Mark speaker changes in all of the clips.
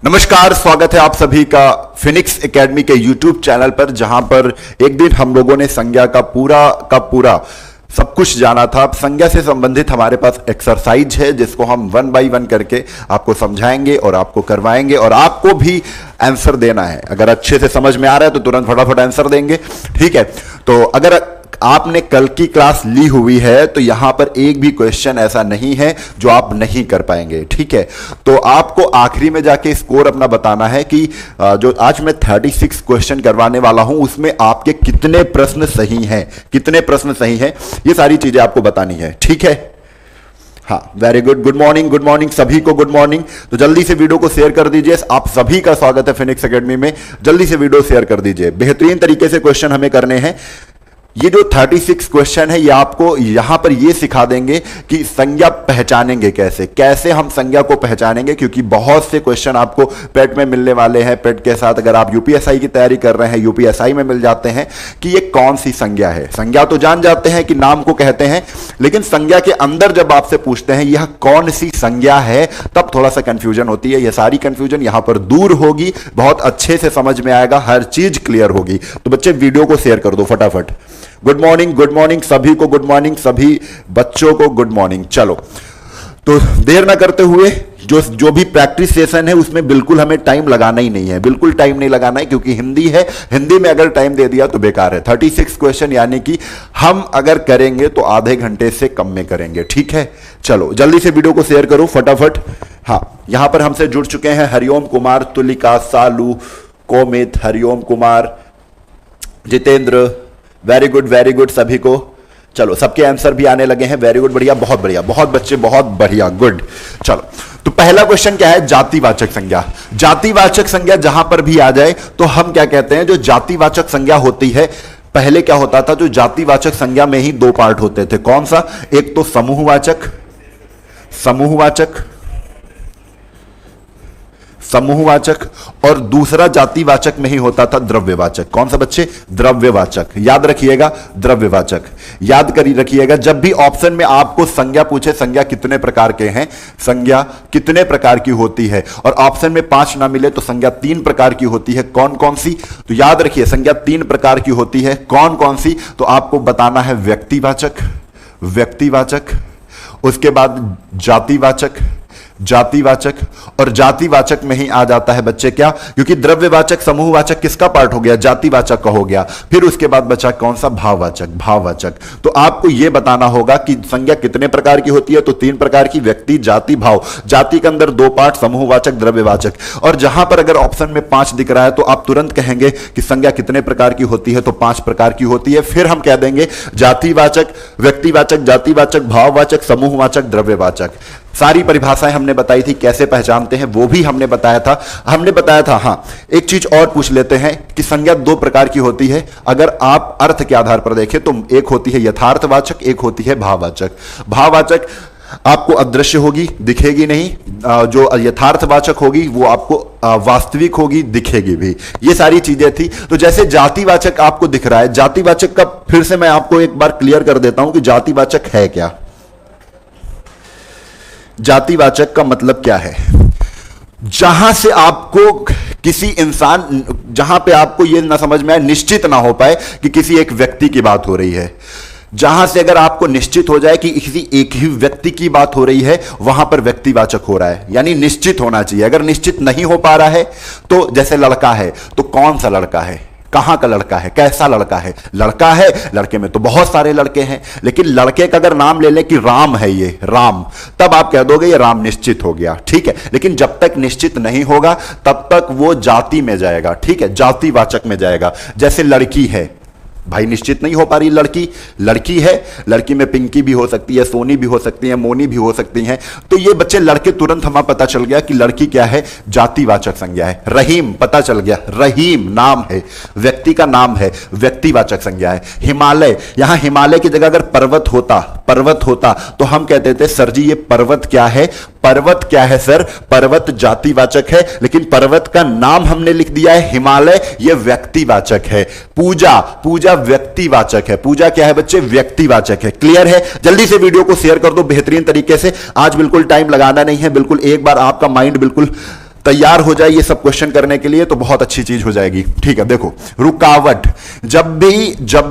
Speaker 1: नमस्कार, स्वागत है आप सभी का फिनिक्स एकेडमी के यूट्यूब चैनल पर, जहां पर एक दिन हम लोगों ने संज्ञा का पूरा सब कुछ जाना था। अब संज्ञा से संबंधित हमारे पास एक्सरसाइज है जिसको हम 1 बाय 1 करके आपको समझाएंगे और आपको करवाएंगे और आपको भी आंसर देना है। अगर अच्छे से समझ में आ रहा है तो तुरंत फटाफट आंसर देंगे, ठीक है। तो अगर आपने कल की क्लास ली हुई है तो यहां पर एक भी क्वेश्चन ऐसा नहीं है जो आप नहीं कर पाएंगे, ठीक है। तो आपको आखिरी में जाके स्कोर अपना बताना है कि जो आज मैं 36 क्वेश्चन करवाने वाला हूं उसमें आपके कितने प्रश्न सही हैं, कितने प्रश्न सही हैं, ये सारी चीजें आपको बतानी है, ठीक है। हाँ, वेरी गुड। गुड मॉर्निंग सभी को, गुड मॉर्निंग। तो जल्दी से वीडियो को शेयर कर दीजिए। आप सभी का स्वागत है फिनिक्स एकेडमी में। जल्दी से वीडियो शेयर कर दीजिए। बेहतरीन तरीके से क्वेश्चन हमें करने हैं। ये जो 36 क्वेश्चन है ये आपको यहां पर ये सिखा देंगे कि संज्ञा पहचानेंगे कैसे, कैसे हम संज्ञा को पहचानेंगे, क्योंकि बहुत से क्वेश्चन आपको पेट में मिलने वाले हैं। पेट के साथ अगर आप यूपीएसआई की तैयारी कर रहे हैं, यूपीएसआई में मिल जाते हैं कि ये कौन सी संज्ञा है। संज्ञा तो जान जाते हैं कि नाम को कहते हैं, लेकिन संज्ञा के अंदर जब आपसे पूछते हैं यह कौन सी संज्ञा है, तब थोड़ा सा कंफ्यूजन होती है। यह सारी कंफ्यूजन यहां पर दूर होगी, बहुत अच्छे से समझ में आएगा, हर चीज क्लियर होगी। तो बच्चे वीडियो को शेयर कर दो फटाफट। गुड मॉर्निंग सभी को, गुड मॉर्निंग सभी बच्चों को, गुड मॉर्निंग। चलो, तो देर ना करते हुए जो भी प्रैक्टिस सेशन है उसमें बिल्कुल हमें टाइम लगाना ही नहीं है, बिल्कुल टाइम नहीं लगाना है, क्योंकि हिंदी है, हिंदी में अगर टाइम दे दिया तो बेकार है। 36 क्वेश्चन यानी कि हम अगर करेंगे तो आधे घंटे से कम में करेंगे, ठीक है। चलो जल्दी से वीडियो को शेयर करो फटाफट। हाँ, यहां पर हमसे जुड़ चुके हैं हरिओम कुमार, तुलिका, सालू, कोमित, हरिओम कुमार, जितेंद्र, वेरी गुड सभी को। चलो, सबके आंसर भी आने लगे हैं, वेरी गुड, बढ़िया, बहुत बढ़िया, बहुत बच्चे, बहुत बढ़िया, गुड। चलो, तो पहला क्वेश्चन क्या है? जातिवाचक संज्ञा। जातिवाचक संज्ञा जहां पर भी आ जाए तो हम क्या कहते हैं? जो जातिवाचक संज्ञा होती है, पहले क्या होता था, जो जातिवाचक संज्ञा में ही 2 पार्ट होते थे। कौन सा? एक तो समूहवाचक और दूसरा जातिवाचक में ही होता था द्रव्यवाचक। कौन सा बच्चे? द्रव्यवाचक। याद रखिएगा, द्रव्यवाचक याद करी रखिएगा। जब भी ऑप्शन में आपको संज्ञा पूछे, संज्ञा कितने प्रकार के हैं, संज्ञा कितने प्रकार की होती है, और ऑप्शन में 5 ना मिले तो संज्ञा 3 प्रकार की होती है। कौन कौन सी? तो याद रखिए, संज्ञा 3 प्रकार की होती है। कौन कौन सी? तो आपको बताना है व्यक्तिवाचक, उसके बाद जातिवाचक और जातिवाचक में ही आ जाता है बच्चे क्या, क्योंकि द्रव्यवाचक समूहवाचक किसका पार्ट हो गया? जातिवाचक का हो गया। फिर उसके बाद बचा कौन सा? भाववाचक। तो आपको यह बताना होगा कि संज्ञा कितने प्रकार की होती है। तो 3 प्रकार की, व्यक्ति, जाति, भाव। जाति के अंदर 2 पार्ट, समूहवाचक, द्रव्यवाचक। और जहां पर अगर ऑप्शन में 5 दिख रहा है तो आप तुरंत कहेंगे कि संज्ञा कितने प्रकार की होती है, तो 5 प्रकार की होती है। फिर हम कह देंगे जातिवाचक, व्यक्तिवाचक, जातिवाचक, भाववाचक, समूहवाचक, द्रव्यवाचक। सारी परिभाषाएं हमने बताई थी, कैसे पहचानते हैं वो भी हमने बताया था। हाँ, एक चीज और पूछ लेते हैं कि संज्ञा 2 प्रकार की होती है। अगर आप अर्थ के आधार पर देखें तो एक होती है यथार्थवाचक, एक होती है भाववाचक। भाववाचक आपको अदृश्य होगी, दिखेगी नहीं। जो यथार्थवाचक होगी वो आपको वास्तविक होगी, दिखेगी भी। ये सारी चीजें थी। तो जैसे जातिवाचक आपको दिख रहा है, जातिवाचक का फिर से मैं आपको एक बार क्लियर कर देता हूं कि जातिवाचक है क्या। जातिवाचक का मतलब क्या है? जहां से आपको किसी इंसान, जहां पे आपको यह ना समझ में आए, निश्चित ना हो पाए कि किसी एक व्यक्ति की बात हो रही है। जहां से अगर आपको निश्चित हो जाए कि किसी एक ही व्यक्ति की बात हो रही है, वहां पर व्यक्तिवाचक हो रहा है, यानी निश्चित होना चाहिए। अगर निश्चित नहीं हो पा रहा है तो जैसे लड़का है, तो कौन सा लड़का है, कहां का लड़का है, कैसा लड़का है? लड़का है, लड़के में तो बहुत सारे लड़के हैं, लेकिन लड़के का अगर नाम ले लें कि राम है, ये राम, तब आप कह दोगे ये राम निश्चित हो गया, ठीक है। लेकिन जब तक निश्चित नहीं होगा तब तक वो जाति में जाएगा, ठीक है, जातिवाचक में जाएगा। जैसे लड़की है, भाई निश्चित नहीं हो पा रही, लड़की है, लड़की में पिंकी भी हो सकती है, सोनी भी हो सकती है, मोनी भी हो सकती हैं। तो ये बच्चे लड़के, तुरंत हमें पता चल गया कि लड़की क्या है, जातिवाचक संज्ञा है। रहीम, पता चल गया, रहीम नाम है, व्यक्ति का नाम है, व्यक्तिवाचक संज्ञा है। हिमालय, यहां हिमालय की जगह अगर पर्वत होता तो हम कहते थे सर जी ये पर्वत क्या है, पर्वत क्या है सर? पर्वत जातिवाचक है, लेकिन पर्वत का नाम हमने लिख दिया है हिमालय, यह व्यक्तिवाचक है। पूजा व्यक्तिवाचक है। पूजा क्या है बच्चे? व्यक्तिवाचक है। क्लियर है? जल्दी से वीडियो को शेयर कर दो बेहतरीन तरीके से। आज बिल्कुल टाइम लगाना नहीं है, बिल्कुल एक बार आपका माइंड बिल्कुल तैयार हो जाए ये सब क्वेश्चन करने के लिए तो बहुत अच्छी चीज हो जाएगी। ठीक है, देखो रुकावट, जब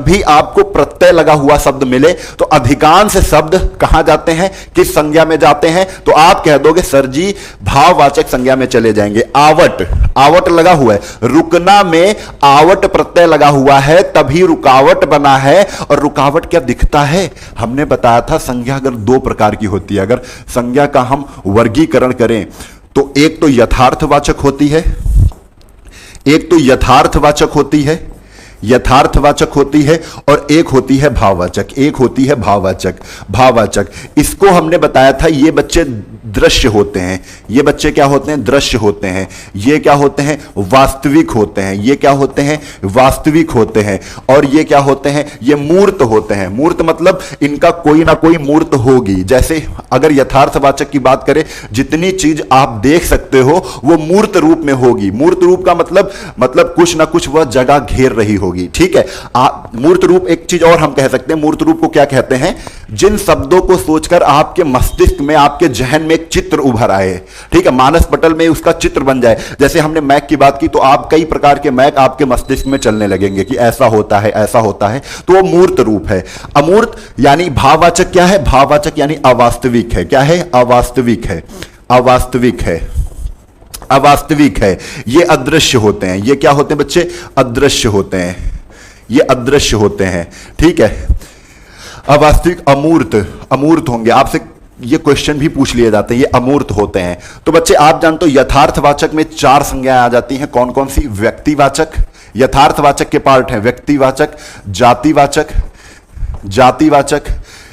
Speaker 1: भी आपको प्रत्यय लगा हुआ शब्द मिले तो अधिकांश शब्द कहां जाते हैं, किस संज्ञा में जाते हैं? तो आप कह दोगे सर जी भाववाचक संज्ञा में चले जाएंगे। आवट, आवट लगा हुआ है, रुकना में आवट प्रत्यय लगा हुआ है तभी रुकावट बना है। और रुकावट क्या दिखता है? हमने बताया था संज्ञा अगर दो प्रकार की होती है, अगर संज्ञा का हम वर्गीकरण करें तो एक तो यथार्थवाचक होती है, एक तो यथार्थवाचक होती है, यथार्थवाचक होती है, और एक होती है भाववाचक, एक होती है भाववाचक। भाववाचक इसको हमने बताया था ये बच्चे दृश्य होते हैं, ये बच्चे क्या होते हैं? दृश्य होते हैं। ये क्या होते हैं? वास्तविक होते हैं। ये क्या होते हैं? वास्तविक होते हैं। और ये क्या होते हैं? ये मूर्त होते हैं। मूर्त मतलब इनका कोई ना कोई मूर्त होगी। जैसे अगर यथार्थवाचक की बात करें, जितनी चीज आप देख सकते हो वो मूर्त रूप में होगी। मूर्त रूप का मतलब कुछ ना कुछ वह जगह घेर रही होगी। ठीक है, मूर्त रूप। एक चीज और हम कह सकते हैं, मूर्त रूप को क्या कहते हैं? जिन शब्दों को सोचकर आपके मस्तिष्क में, आपके जहन में एक चित्र उभर आए। ठीक है, मानस पटल में उसका चित्र बन जाए। जैसे हमने मैक की बात की तो आप कई प्रकार के मैक आपके मस्तिष्क में चलने लगेंगे कि ऐसा होता है, ऐसा होता है, तो वो मूर्त रूप है। अमूर्त यानी भाववाचक क्या है? भाववाचक यानी अवास्तविक है। क्या है? अवास्तविक है, अवास्तविक है, अवास्तविक है। ये अदृश्य होते हैं। ये क्या होते हैं बच्चे? अदृश्य होते हैं, ये अदृश्य होते हैं। ठीक है, अवास्तविक, अमूर्त, अमूर्त होंगे। आपसे ये क्वेश्चन भी पूछ लिए जाते हैं, ये अमूर्त होते हैं। तो बच्चे आप जानते हो यथार्थवाचक में चार संज्ञाएं आ जाती हैं। कौन कौन सी? व्यक्तिवाचक, यथार्थवाचक के पार्ट हैं व्यक्तिवाचक, जातिवाचक, जातिवाचक,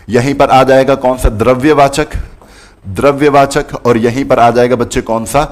Speaker 1: यहीं पर आ जाएगा कौन सा? द्रव्यवाचक, द्रव्यवाचक, और यहीं पर आ जाएगा बच्चे कौन सा?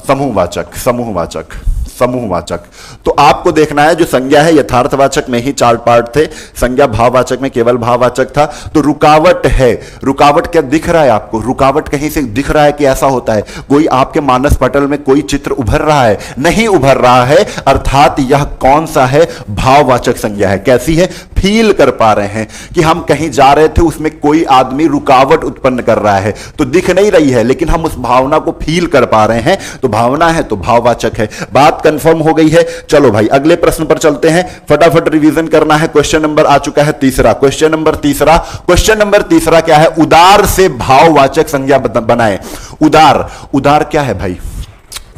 Speaker 1: समूहवाचक, समूहवाचक, समूहवाचक। तो आपको देखना है जो संज्ञा है यथार्थवाचक में ही चार पार्ट थे, संज्ञा भाववाचक में केवल भाववाचक था। तो रुकावट है, रुकावट क्या दिख रहा है आपको? रुकावट कहीं से दिख रहा है कि ऐसा होता है? कोई आपके मानस पटल में कोई चित्र उभर रहा है? नहीं उभर रहा है, अर्थात यह कौन सा है? भाववाचक संज्ञा है। कैसी है? फील कर पा रहे हैं कि हम कहीं जा रहे थे, उसमें कोई आदमी रुकावट उत्पन्न कर रहा है, तो दिख नहीं रही है लेकिन हम उस भावना को फील कर पा रहे हैं, तो भावना है, तो भाववाचक है। बात कंफर्म हो गई है। चलो भाई अगले प्रश्न पर चलते हैं, फटाफट रिवीजन करना है। क्वेश्चन नंबर आ चुका है तीसरा। क्वेश्चन नंबर तीसरा, क्वेश्चन नंबर तीसरा क्या है? उदार से भाववाचक संज्ञा बनाए। उदार, उदार क्या है भाई?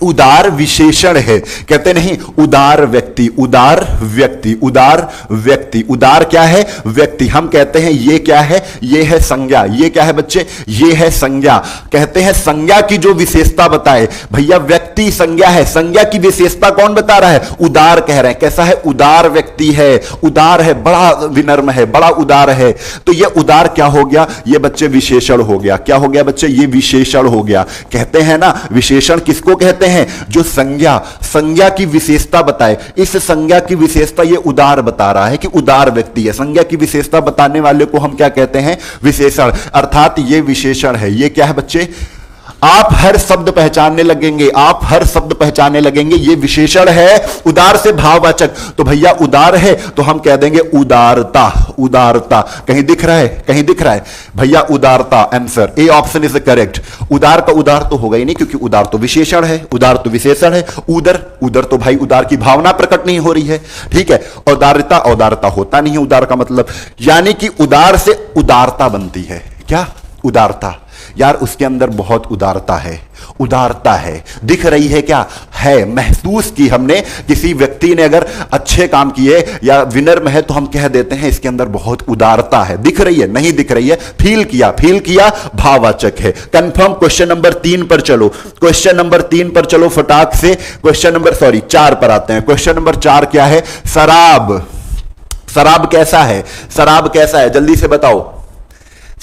Speaker 1: उदार विशेषण है। कहते नहीं उदार व्यक्ति, उदार व्यक्ति, उदार व्यक्ति। उदार क्या है? व्यक्ति। हम कहते हैं ये क्या है? ये है संज्ञा। ये क्या है बच्चे? ये है संज्ञा। कहते हैं संज्ञा की जो विशेषता बताए, भैया व्यक्ति संज्ञा है, संज्ञा की विशेषता कौन बता रहा है? उदार कह रहे हैं। कैसा है? उदार व्यक्ति है, उदार है, बड़ा विनम्र है, बड़ा उदार है। तो ये उदार क्या हो गया? ये बच्चे विशेषण हो गया। क्या हो गया बच्चे? ये विशेषण हो गया। कहते हैं ना विशेषण किसको कहते हैं? जो संज्ञा की विशेषता बताए। इस संज्ञा की विशेषता ये उदार बता रहा है कि उदार व्यक्ति है। संज्ञा की विशेषता बताने वाले को हम क्या कहते हैं? विशेषण। अर्थात ये विशेषण है। ये क्या है बच्चे? आप हर शब्द पहचानने लगेंगे, आप हर शब्द पहचानने लगेंगे, ये विशेषण है। उदार से भाववाचक, तो भैया उदार है तो हम कह देंगे उदारता, उदारता। कहीं दिख रहा है? कहीं दिख रहा है भैया? उदारता answer, A option is correct. उदार का उदार तो होगा ही नहीं क्योंकि उदार तो विशेषण है, उदार तो विशेषण है। उदर, उदर तो भाई उदार की भावना प्रकट नहीं हो रही है। ठीक है, औदारता, औदारता होता नहीं है उदार का मतलब, यानी कि उदार से उदारता बनती है। क्या? उदारता। यार उसके अंदर बहुत उदारता है, उदारता है। दिख रही है क्या? है। महसूस की हमने, किसी व्यक्ति ने अगर अच्छे काम किए या विनम्र है तो हम कह देते हैं इसके अंदर बहुत उदारता है। दिख रही है? नहीं दिख रही है, फील किया, फील किया, भाववाचक है। कंफर्म। क्वेश्चन नंबर 3 पर चलो, क्वेश्चन नंबर 3 पर चलो फटाक से। क्वेश्चन नंबर 4 पर आते हैं। क्वेश्चन नंबर 4 क्या है? शराब। शराब कैसा है? शराब कैसा है? जल्दी से बताओ,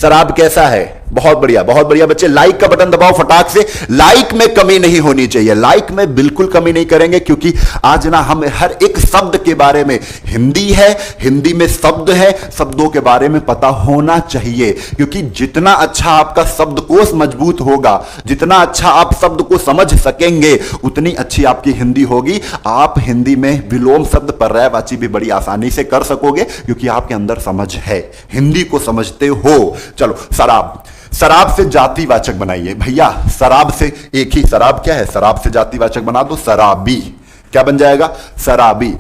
Speaker 1: शराब कैसा है? बहुत बढ़िया, बहुत बढ़िया बच्चे। लाइक का बटन दबाओ फटाक से। लाइक में कमी नहीं होनी चाहिए, लाइक में बिल्कुल कमी नहीं करेंगे क्योंकि आज ना हम हर एक शब्द के बारे में, हिंदी है, हिंदी में शब्द है, शब्दों के बारे में पता होना चाहिए। क्योंकि जितना अच्छा आपका शब्दकोश मजबूत होगा, जितना अच्छा आप शब्द को समझ सकेंगे, उतनी अच्छी आपकी हिंदी होगी। आप हिंदी में विलोम शब्द, पर्यायवाची भी बड़ी आसानी से कर सकोगे क्योंकि आपके अंदर समझ है, हिंदी को समझते हो। चलो, शराब। शराब से जातिवाचक बनाइए भैया, शराब से एक ही, शराब क्या है, शराब से जातिवाचक बना दो, शराबी। क्या बन जाएगा, शराबी।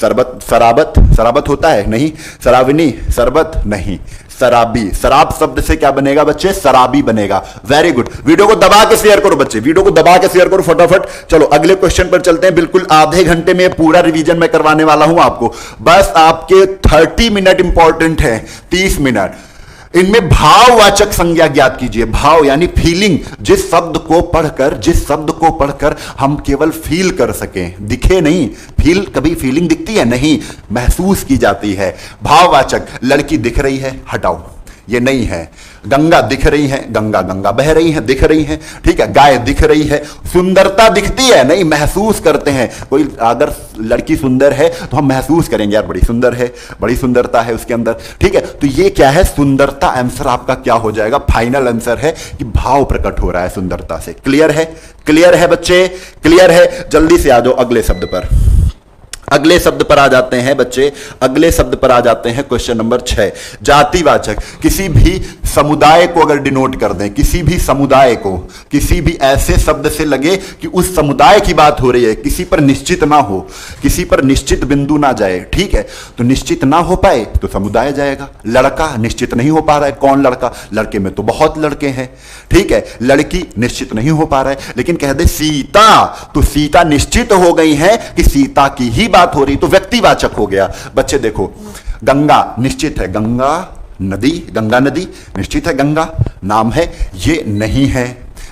Speaker 1: शरबत, शराबत, शराबत होता है नहीं, शराबिनी, शरबत नहीं, शराबी। शराब शब्द से क्या बनेगा बच्चे, शराबी बनेगा। Very good. वीडियो को दबा के शेयर करो बच्चे, वीडियो को दबा के शेयर करो फटाफट। चलो अगले क्वेश्चन पर चलते हैं। बिल्कुल आधे घंटे में पूरा रिवीजन मैं करवाने वाला हूं आपको। बस आपके 30 मिनट इंपॉर्टेंट है, 30 मिनट। इनमें भाववाचक संज्ञा ज्ञात कीजिए। भाव यानी फीलिंग, जिस शब्द को पढ़कर हम केवल फील कर सकें, दिखे नहीं। फील, कभी फीलिंग दिखती है नहीं, महसूस की जाती है। भाववाचक, लड़की दिख रही है, हटाओ, ये नहीं है। गंगा दिख रही है, गंगा गंगा बह रही है, दिख रही है, ठीक है। गाय दिख रही है, सुंदरता दिखती है नहीं, महसूस करते हैं। कोई अगर लड़की सुंदर है तो हम महसूस करेंगे यार बड़ी सुंदर है, बड़ी सुंदरता है उसके अंदर, ठीक है। तो ये क्या है, सुंदरता। आंसर आपका क्या हो जाएगा, फाइनल आंसर है कि भाव प्रकट हो रहा है सुंदरता से। क्लियर है, क्लियर है बच्चे, क्लियर है। जल्दी से आ जाओ अगले शब्द पर, अगले शब्द पर आ जाते हैं बच्चे, अगले शब्द पर आ जाते हैं। Question number 6, जातिवाचक। किसी भी समुदाय को अगर डिनोट कर दें, किसी भी समुदाय को, किसी भी ऐसे शब्द से लगे कि उस समुदाय की बात हो रही है, किसी पर निश्चित ना हो, किसी पर निश्चित बिंदु ना जाए, ठीक है। तो निश्चित ना हो पाए तो समुदाय जाएगा। लड़का निश्चित नहीं हो पा रहा है, कौन लड़का, लड़के में तो बहुत लड़के हैं, ठीक है। लड़की निश्चित नहीं हो पा रहा है, लेकिन कह दे सीता, तो सीता निश्चित हो गई है कि सीता की ही बात हो रही, तो व्यक्तिवाचक हो गया। बच्चे देखो, गंगा निश्चित है, गंगा नदी, गंगा नदी निश्चित है, गंगा नाम है, ये नहीं है।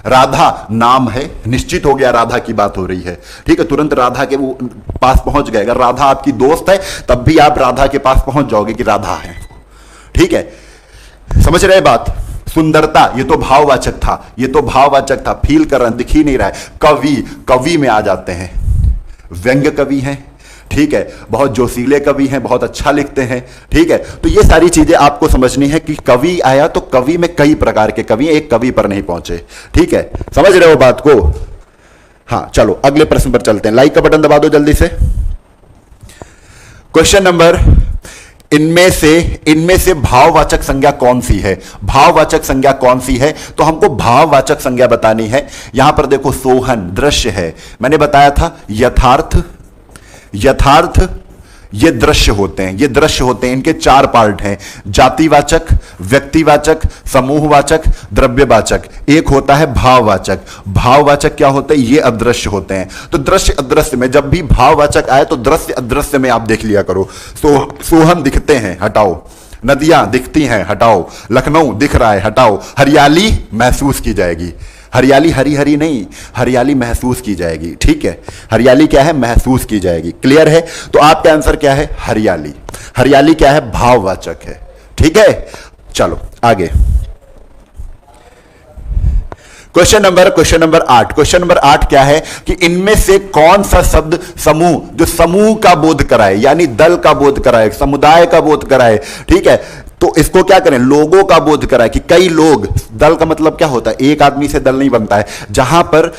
Speaker 1: राधा नाम है, निश्चित हो गया राधा की बात हो रही है, ठीक है। तुरंत राधा के वो पास पहुंच गए। अगर राधा आपकी दोस्त है तब भी आप राधा के पास पहुंच जाओगे कि राधा है, ठीक है। समझ रहे बात। सुंदरता, ये तो भाववाचक था, ये तो भाववाचक था, फील कर रहे हैं, दिख ही नहीं रहा है। कवि, कवि में आ जाते हैं, व्यंग्य कवि हैं, ठीक है। बहुत जोशीले कवि हैं, बहुत अच्छा लिखते हैं, ठीक है। तो ये सारी चीजें आपको समझनी है कि कवि आया तो कवि में कई प्रकार के कवि, एक कवि पर नहीं पहुंचे, ठीक है। समझ रहे हो बात को। हाँ चलो अगले प्रश्न पर चलते हैं। लाइक का बटन दबा दो जल्दी से। क्वेश्चन नंबर, इनमें से भाववाचक संज्ञा कौन सी है, भाववाचक संज्ञा कौन सी है, तो हमको भाववाचक संज्ञा बतानी है। यहां पर देखो, सोहन दृश्य है, मैंने बताया था। यथार्थ, यथार्थ ये दृश्य होते हैं, ये दृश्य होते हैं। इनके 4 पार्ट हैं, जातिवाचक, व्यक्तिवाचक, समूहवाचक, द्रव्यवाचक। एक होता है भाववाचक। भाववाचक क्या होते हैं, ये अदृश्य होते हैं। तो दृश्य अदृश्य में जब भी भाववाचक आए तो दृश्य अदृश्य में आप देख लिया करो। सोहन दिखते हैं, हटाओ। नदियां दिखती हैं, हटाओ। लखनऊ दिख रहा है, हटाओ। हरियाली महसूस की जाएगी, हरियाली हरी हरी नहीं, हरियाली महसूस की जाएगी, ठीक है। हरियाली क्या है, महसूस की जाएगी। क्लियर है। तो आपका आंसर क्या है, हरियाली। हरियाली क्या है, भाववाचक है, ठीक है। चलो आगे। Question number 8। क्वेश्चन नंबर 8 क्या है कि इनमें से कौन सा शब्द समूह, जो समूह का बोध कराए, यानी दल का बोध कराए, समुदाय का बोध कराए, ठीक है। तो इसको क्या करें, लोगों का बोध कराए कि कई लोग। दल का मतलब क्या होता है, एक आदमी से दल नहीं बनता है। जहां पर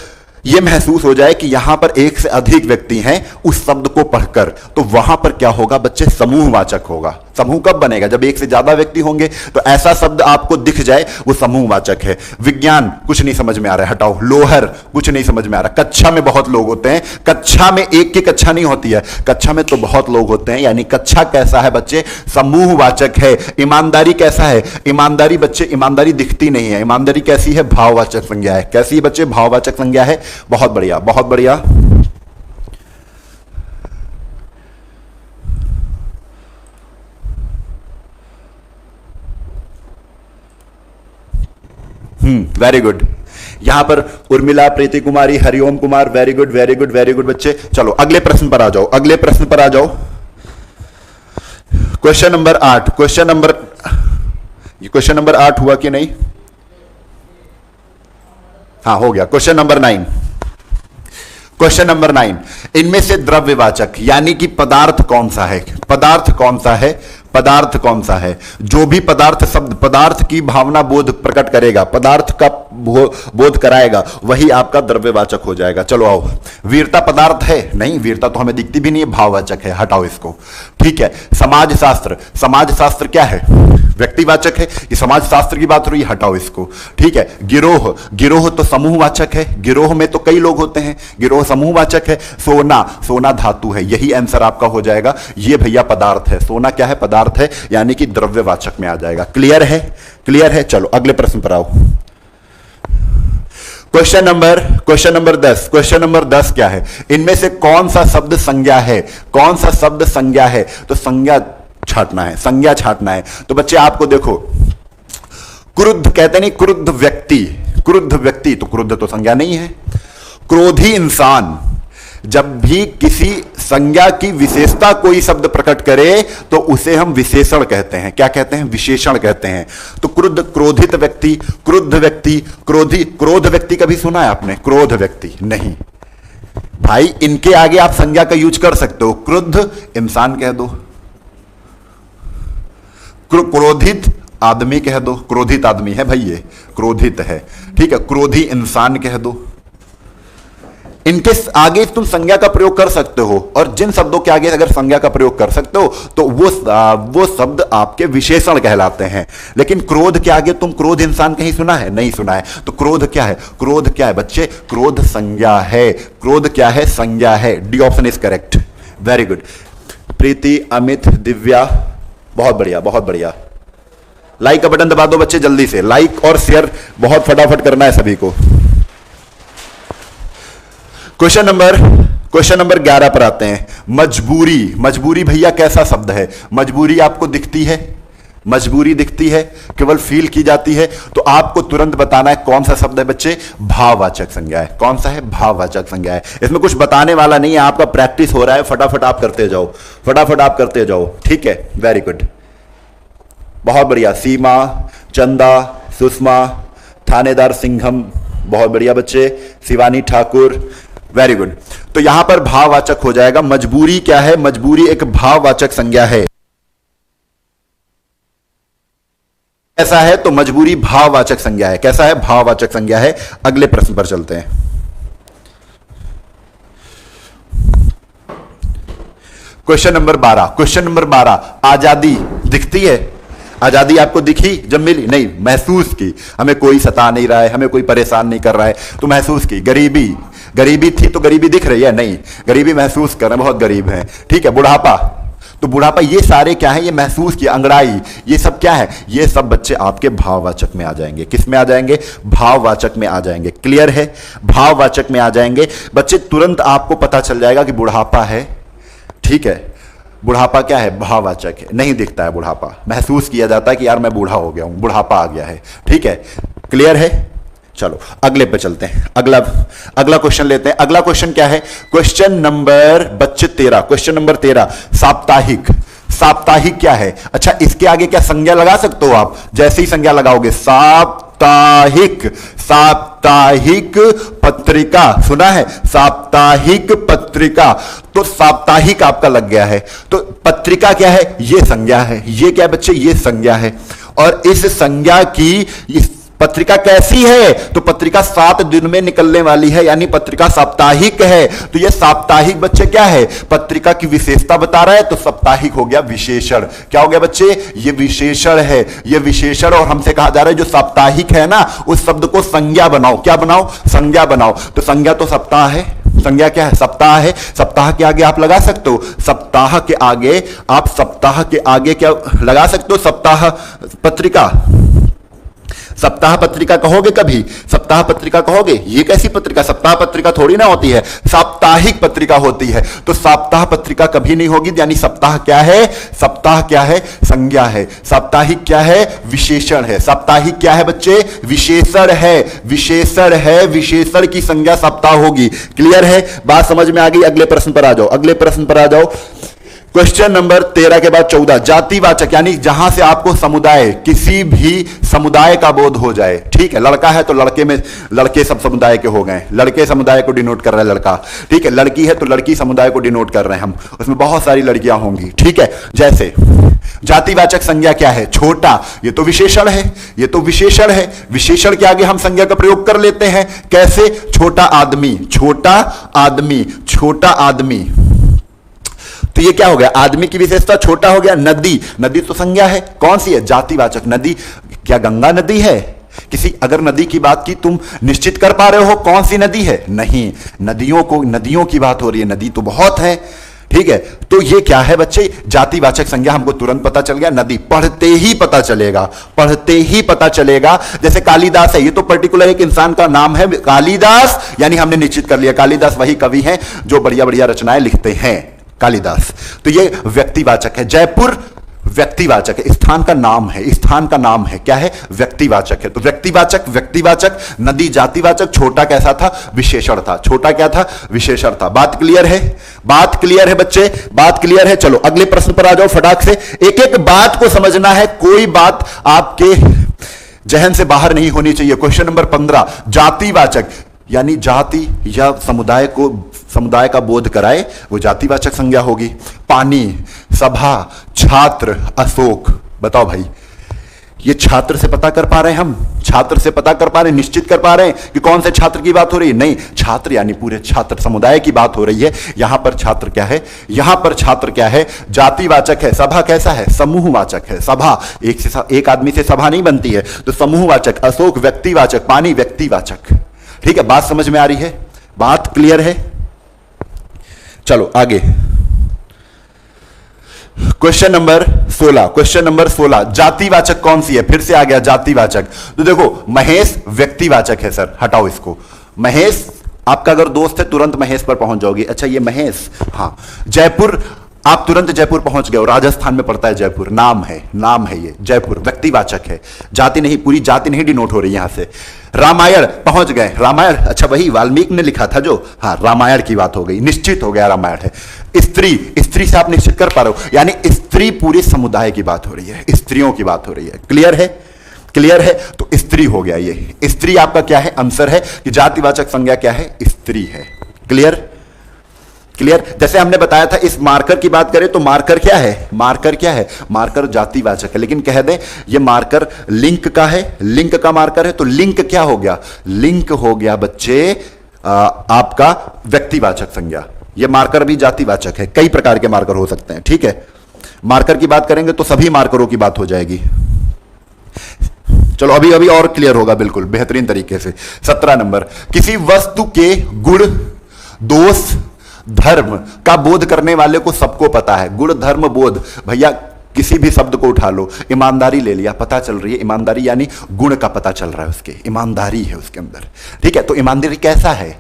Speaker 1: यह महसूस हो जाए कि यहां पर एक से अधिक व्यक्ति हैं उस शब्द को पढ़कर, तो वहां पर क्या होगा बच्चे, समूहवाचक होगा। समूह कब बनेगा, जब एक से ज्यादा व्यक्ति होंगे। तो ऐसा शब्द आपको दिख जाए वो समूहवाचक है। विज्ञान, कुछ नहीं समझ में आ रहा है, हटाओ। लोहर, कुछ नहीं समझ में आ रहा। कक्षा में बहुत लोग होते हैं, कक्षा में एक की कक्षा नहीं होती है, कक्षा में तो बहुत लोग होते हैं, यानी कक्षा कैसा है बच्चे, समूहवाचक है। ईमानदारी कैसा है, ईमानदारी बच्चे, ईमानदारी दिखती नहीं है। ईमानदारी कैसी है, भाववाचक संज्ञा है। कैसी है बच्चे, भाववाचक संज्ञा है। बहुत बढ़िया, बहुत बढ़िया। Very good. यहां पर Urmila, Preeti Kumari, Hariom Kumar, very good, very good, very good बच्चे। चलो अगले प्रश्न पर आ जाओ, अगले प्रश्न पर आ जाओ। Question number 8। क्वेश्चन नंबर 8 हुआ कि नहीं, हाँ हो गया। Question number 9। क्वेश्चन नंबर 9, इनमें से द्रव्यवाचक यानी कि पदार्थ कौन सा है, पदार्थ कौन सा है, पदार्थ कौन सा है? जो भी पदार्थ शब्द पदार्थ की भावना बोध प्रकट करेगा, पदार्थ का बोध कराएगा, वही आपका द्रव्यवाचक हो जाएगा। चलो आओ, वीरता पदार्थ है? नहीं, वीरता तो हमें दिखती भी नहीं है, भाववाचक है, हटाओ इसको। ठीक है, समाजशास्त्र, समाजशास्त्र क्या है? व्यक्तिवाचक है। ये समाजशास्त्र की बात हो रही है, हटाओ इसको। ठीक है, गिरोह, गिरोह तो समूहवाचक है, गिरोह में तो कई लोग होते हैं, गिरोह समूहवाचक है। सोना, सोना धातु है, यही आंसर आपका हो जाएगा। ये भैया पदार्थ है, सोना क्या है? पदार्थ है, यानी कि द्रव्यवाचक में आ जाएगा। क्लियर है? क्लियर है। चलो अगले प्रश्न पर आओ। Question number 10। क्वेश्चन नंबर 10 क्या है? इनमें से कौन सा शब्द संज्ञा है? कौन सा शब्द संज्ञा है? तो संज्ञा छाटना है, संज्ञा छाटना है। तो बच्चे आपको देखो, क्रुद्ध कहते नहीं, क्रुद्ध व्यक्ति, क्रुद्ध व्यक्ति, तो क्रुद्ध तो संज्ञा नहीं है। क्रोधी इंसान, जब भी किसी संज्ञा की विशेषता कोई शब्द प्रकट करे तो उसे हम विशेषण कहते हैं। क्या कहते हैं? विशेषण कहते हैं। तो क्रुद्ध, क्रोधित व्यक्ति, क्रुद्ध व्यक्ति, क्रोधी, क्रोध व्यक्ति कभी सुना है आपने? क्रोध व्यक्ति नहीं भाई, इनके आगे आप संज्ञा का यूज कर सकते हो। क्रुद्ध इंसान कह दो, क्रोधित आदमी कह दो, क्रोधित आदमी है भाई, ये क्रोधित है। ठीक है, क्रोधी इंसान कह दो। इनके आगे तुम संज्ञा का प्रयोग कर सकते हो, और जिन शब्दों के आगे अगर संज्ञा का प्रयोग कर सकते हो तो वो शब्द आपके विशेषण कहलाते हैं। लेकिन क्रोध के आगे तुम क्रोध इंसान कहीं सुना है? नहीं सुना है। तो क्रोध क्या है? क्रोध क्या है बच्चे? क्रोध संज्ञा है। क्रोध क्या है? संज्ञा है। D option is correct. Very good. Preeti, Amit, Divya, बहुत बढ़िया, बहुत बढ़िया। लाइक का बटन दबा दो बच्चे जल्दी से, लाइक और शेयर बहुत फटाफट करना है सभी को। क्वेश्चन नंबर 11 पर आते हैं। मजबूरी, मजबूरी भैया कैसा शब्द है? मजबूरी आपको दिखती है? मजबूरी दिखती है, केवल फील की जाती है, तो आपको तुरंत बताना है कौन सा शब्द है बच्चे? भाववाचक संज्ञा है। कौन सा है? भाववाचक संज्ञा है। इसमें कुछ बताने वाला नहीं है, आपका प्रैक्टिस हो रहा है, फटाफट आप करते जाओ, फटाफट आप करते जाओ। ठीक है, वेरी गुड, बहुत बढ़िया। सीमा, चंदा, सुषमा, थानेदार सिंघम, बहुत बढ़िया बच्चे। Shivani Thakur, very good. तो यहां पर भाववाचक हो जाएगा। मजबूरी क्या है? मजबूरी एक भाववाचक संज्ञा है। कैसा है? तो मजबूरी भाववाचक संज्ञा है। कैसा है? भाववाचक संज्ञा है। अगले प्रश्न पर चलते हैं। Question number 12। आजादी दिखती है? आजादी आपको दिखी जब मिली? नहीं, महसूस की। हमें कोई सता नहीं रहा है, हमें कोई परेशान नहीं कर रहा है, तो महसूस की। गरीबी, गरीबी थी तो गरीबी दिख रही है? नहीं, गरीबी महसूस कर रहे हैं, बहुत गरीब हैं। ठीक है, बुढ़ापा, तो बुढ़ापा, ये सारे क्या है? ये महसूस की। अंगड़ाई, ये सब क्या है? ये सब बच्चे आपके भाववाचक में आ जाएंगे। किस में आ जाएंगे? भाववाचक में आ जाएंगे। क्लियर है? भाववाचक में आ जाएंगे बच्चे। तुरंत आपको पता चल जाएगा कि बुढ़ापा है। ठीक है, बुढ़ापा क्या है? भाववाचक है। नहीं दिखता है बुढ़ापा, महसूस किया जाता है कि यार मैं बूढ़ा हो गया हूं, बुढ़ापा आ गया है। ठीक है, क्लियर है? चलो अगले पे चलते हैं। अगला क्वेश्चन लेते हैं। अगला क्वेश्चन क्या है? क्वेश्चन नंबर बच्चे 13। क्वेश्चन नंबर 13, साप्ताहिक। साप्ताहिक क्या है? अच्छा, इसके आगे क्या संज्ञा लगा सकते हो आप? जैसे ही संज्ञा लगाओगे, साप्ताहिक, साप्ताहिक पत्रिका, सुना है? साप्ताहिक पत्रिका, तो साप्ताहिक आपका लग गया है। तो पत्रिका क्या है? ये संज्ञा है। ये क्या है बच्चे? ये संज्ञा है। और इस संज्ञा की पत्रिका कैसी है? तो पत्रिका 7 दिन में निकलने वाली है, यानी पत्रिका साप्ताहिक है। तो ये साप्ताहिक बच्चे क्या है? पत्रिका की विशेषता बता रहा है, तो साप्ताहिक हो गया विशेषण। क्या हो गया बच्चे? ये विशेषण है, ये विशेषण। और हमसे कहा जा रहा है जो साप्ताहिक है ना, उस शब्द को संज्ञा बनाओ। क्या बनाओ? संज्ञा बनाओ। तो संज्ञा तो सप्ताह है। संज्ञा क्या है? सप्ताह है। सप्ताह के आगे आप लगा सकते हो, सप्ताह के आगे आप, सप्ताह के आगे क्या लगा सकते हो? सप्ताह पत्रिका। सप्ताह पत्रिका कहोगे कभी? सप्ताह पत्रिका कहोगे? ये कैसी पत्रिका? सप्ताह पत्रिका थोड़ी ना होती है, साप्ताहिक पत्रिका होती है। तो सप्ताह पत्रिका कभी नहीं होगी। यानी सप्ताह क्या है? सप्ताह क्या है? संज्ञा है। साप्ताहिक क्या है? विशेषण है। साप्ताहिक क्या है बच्चे? विशेषण है। विशेषण है, विशेषण की संज्ञा सप्ताह होगी। क्लियर है? बात समझ में आ गई? अगले प्रश्न पर आ जाओ, अगले प्रश्न पर आ जाओ। क्वेश्चन नंबर 13 के बाद 14, जातिवाचक यानी जहां से आपको समुदाय, किसी भी समुदाय का बोध हो जाए। ठीक है, लड़का है तो लड़के में, लड़के सब समुदाय के हो गए, लड़के समुदाय को डिनोट कर रहा है लड़का। ठीक है, लड़की है तो लड़की समुदाय को डिनोट कर रहे हैं हम, उसमें बहुत सारी लड़कियां होंगी। ठीक है, जैसे जातिवाचक संज्ञा क्या है? छोटा, ये तो विशेषण है, ये तो विशेषण है, विशेषण के आगे हम संज्ञा का प्रयोग कर लेते हैं। कैसे? छोटा आदमी, छोटा आदमी, छोटा आदमी, तो ये क्या हो गया? आदमी की विशेषता छोटा हो गया। नदी, नदी तो संज्ञा है, कौन सी है? जातिवाचक। नदी क्या गंगा नदी है? किसी अगर नदी की बात की तुम निश्चित कर पा रहे हो कौन सी नदी है? नहीं, नदियों की बात हो रही है, नदी तो बहुत है। ठीक है, तो ये क्या है बच्चे? जातिवाचक संज्ञा। हमको तुरंत पता चल गया, नदी। पढ़ते ही पता चलेगा, पढ़ते ही पता चलेगा। जैसे कालिदास है, ये तो पर्टिकुलर एक इंसान का नाम है कालिदास, यानी हमने निश्चित कर लिया कालिदास वही कवि हैं जो बढ़िया बढ़िया रचनाएं लिखते हैं, कालिदास। तो ये व्यक्तिवाचक है। जयपुर व्यक्तिवाचक है, स्थान का नाम है, स्थान का नाम है, क्या है? व्यक्तिवाचक है। तो व्यक्तिवाचक, व्यक्तिवाचक। नदी जातिवाचक। छोटा कैसा था? विशेषण था। छोटा क्या था? विशेषण था। बात क्लियर है? बात क्लियर है बच्चे? बात क्लियर है? चलो अगले प्रश्न पर आ जाओ फटाक से। एक एक बात को समझना है, कोई बात आपके जहन से बाहर नहीं होनी चाहिए। क्वेश्चन नंबर 15, जातिवाचक यानी जाति या समुदाय का बोध कराए, वो जातिवाचक संज्ञा होगी। पानी, सभा, छात्र, अशोक। बताओ भाई, ये छात्र से पता कर पा रहे हैं हम? छात्र से पता कर पा रहे हैं, निश्चित कर पा रहे हैं कि कौन से छात्र की बात हो रही है? नहीं, छात्र यानी पूरे छात्र समुदाय की बात हो रही है। यहां पर छात्र क्या है? यहां पर छात्र क्या है? जातिवाचक है। सभा कैसा है? समूहवाचक है। सभा एक आदमी से सभा नहीं बनती है, तो समूहवाचक। अशोक व्यक्तिवाचक, पानी व्यक्तिवाचक। ठीक है, बात समझ में आ रही है? बात क्लियर है? चलो आगे। क्वेश्चन नंबर 16, क्वेश्चन नंबर 16, जातिवाचक कौन सी है? फिर से आ गया जातिवाचक। तो देखो, महेश व्यक्तिवाचक है सर, हटाओ इसको। महेश आपका अगर दोस्त है तुरंत महेश पर पहुंच जाओगे। अच्छा ये महेश, हाँ। जयपुर, आप तुरंत जयपुर पहुंच गए हो, राजस्थान में पड़ता है जयपुर, नाम है, नाम है ये जयपुर, व्यक्तिवाचक है। जाति नहीं, पूरी जाति नहीं डिनोट हो रही यहां से। रामायण पहुंच गए, रामायण, अच्छा वही वाल्मीकि ने लिखा था जो, हाँ रामायण की बात हो गई, निश्चित हो गया रामायण है। स्त्री, स्त्री से आप निश्चित कर पा रहे हो, यानी स्त्री पूरे समुदाय की बात हो रही है, स्त्रियों की बात हो रही है। क्लियर है? क्लियर है? तो स्त्री हो गया ये। स्त्री आपका क्या है? आंसर है कि जातिवाचक संज्ञा क्या है? स्त्री है। क्लियर? क्लियर? जैसे हमने बताया था, इस मार्कर की बात करें तो मार्कर क्या है? मार्कर क्या है? मार्कर जातिवाचक है, लेकिन कह दें ये मार्कर लिंक का है, लिंक का मार्कर है, तो लिंक क्या हो गया? लिंक हो गया बच्चे आपका व्यक्तिवाचक संज्ञा। ये मार्कर भी जातिवाचक है, कई प्रकार के मार्कर हो सकते हैं। ठीक है, मार्कर की बात करेंगे तो सभी मार्करों की बात हो जाएगी। चलो अभी अभी और क्लियर होगा बिल्कुल बेहतरीन तरीके से। 17 नंबर, किसी वस्तु के गुण, दोष, धर्म का बोध करने वाले को सबको पता है। गुण, धर्म, बोध, भैया किसी भी शब्द को उठा लो, ईमानदारी ले लिया, पता चल रही है ईमानदारी, यानी गुण का पता चल रहा है, उसके ईमानदारी है उसके अंदर। ठीक है, तो ईमानदारी कैसा है?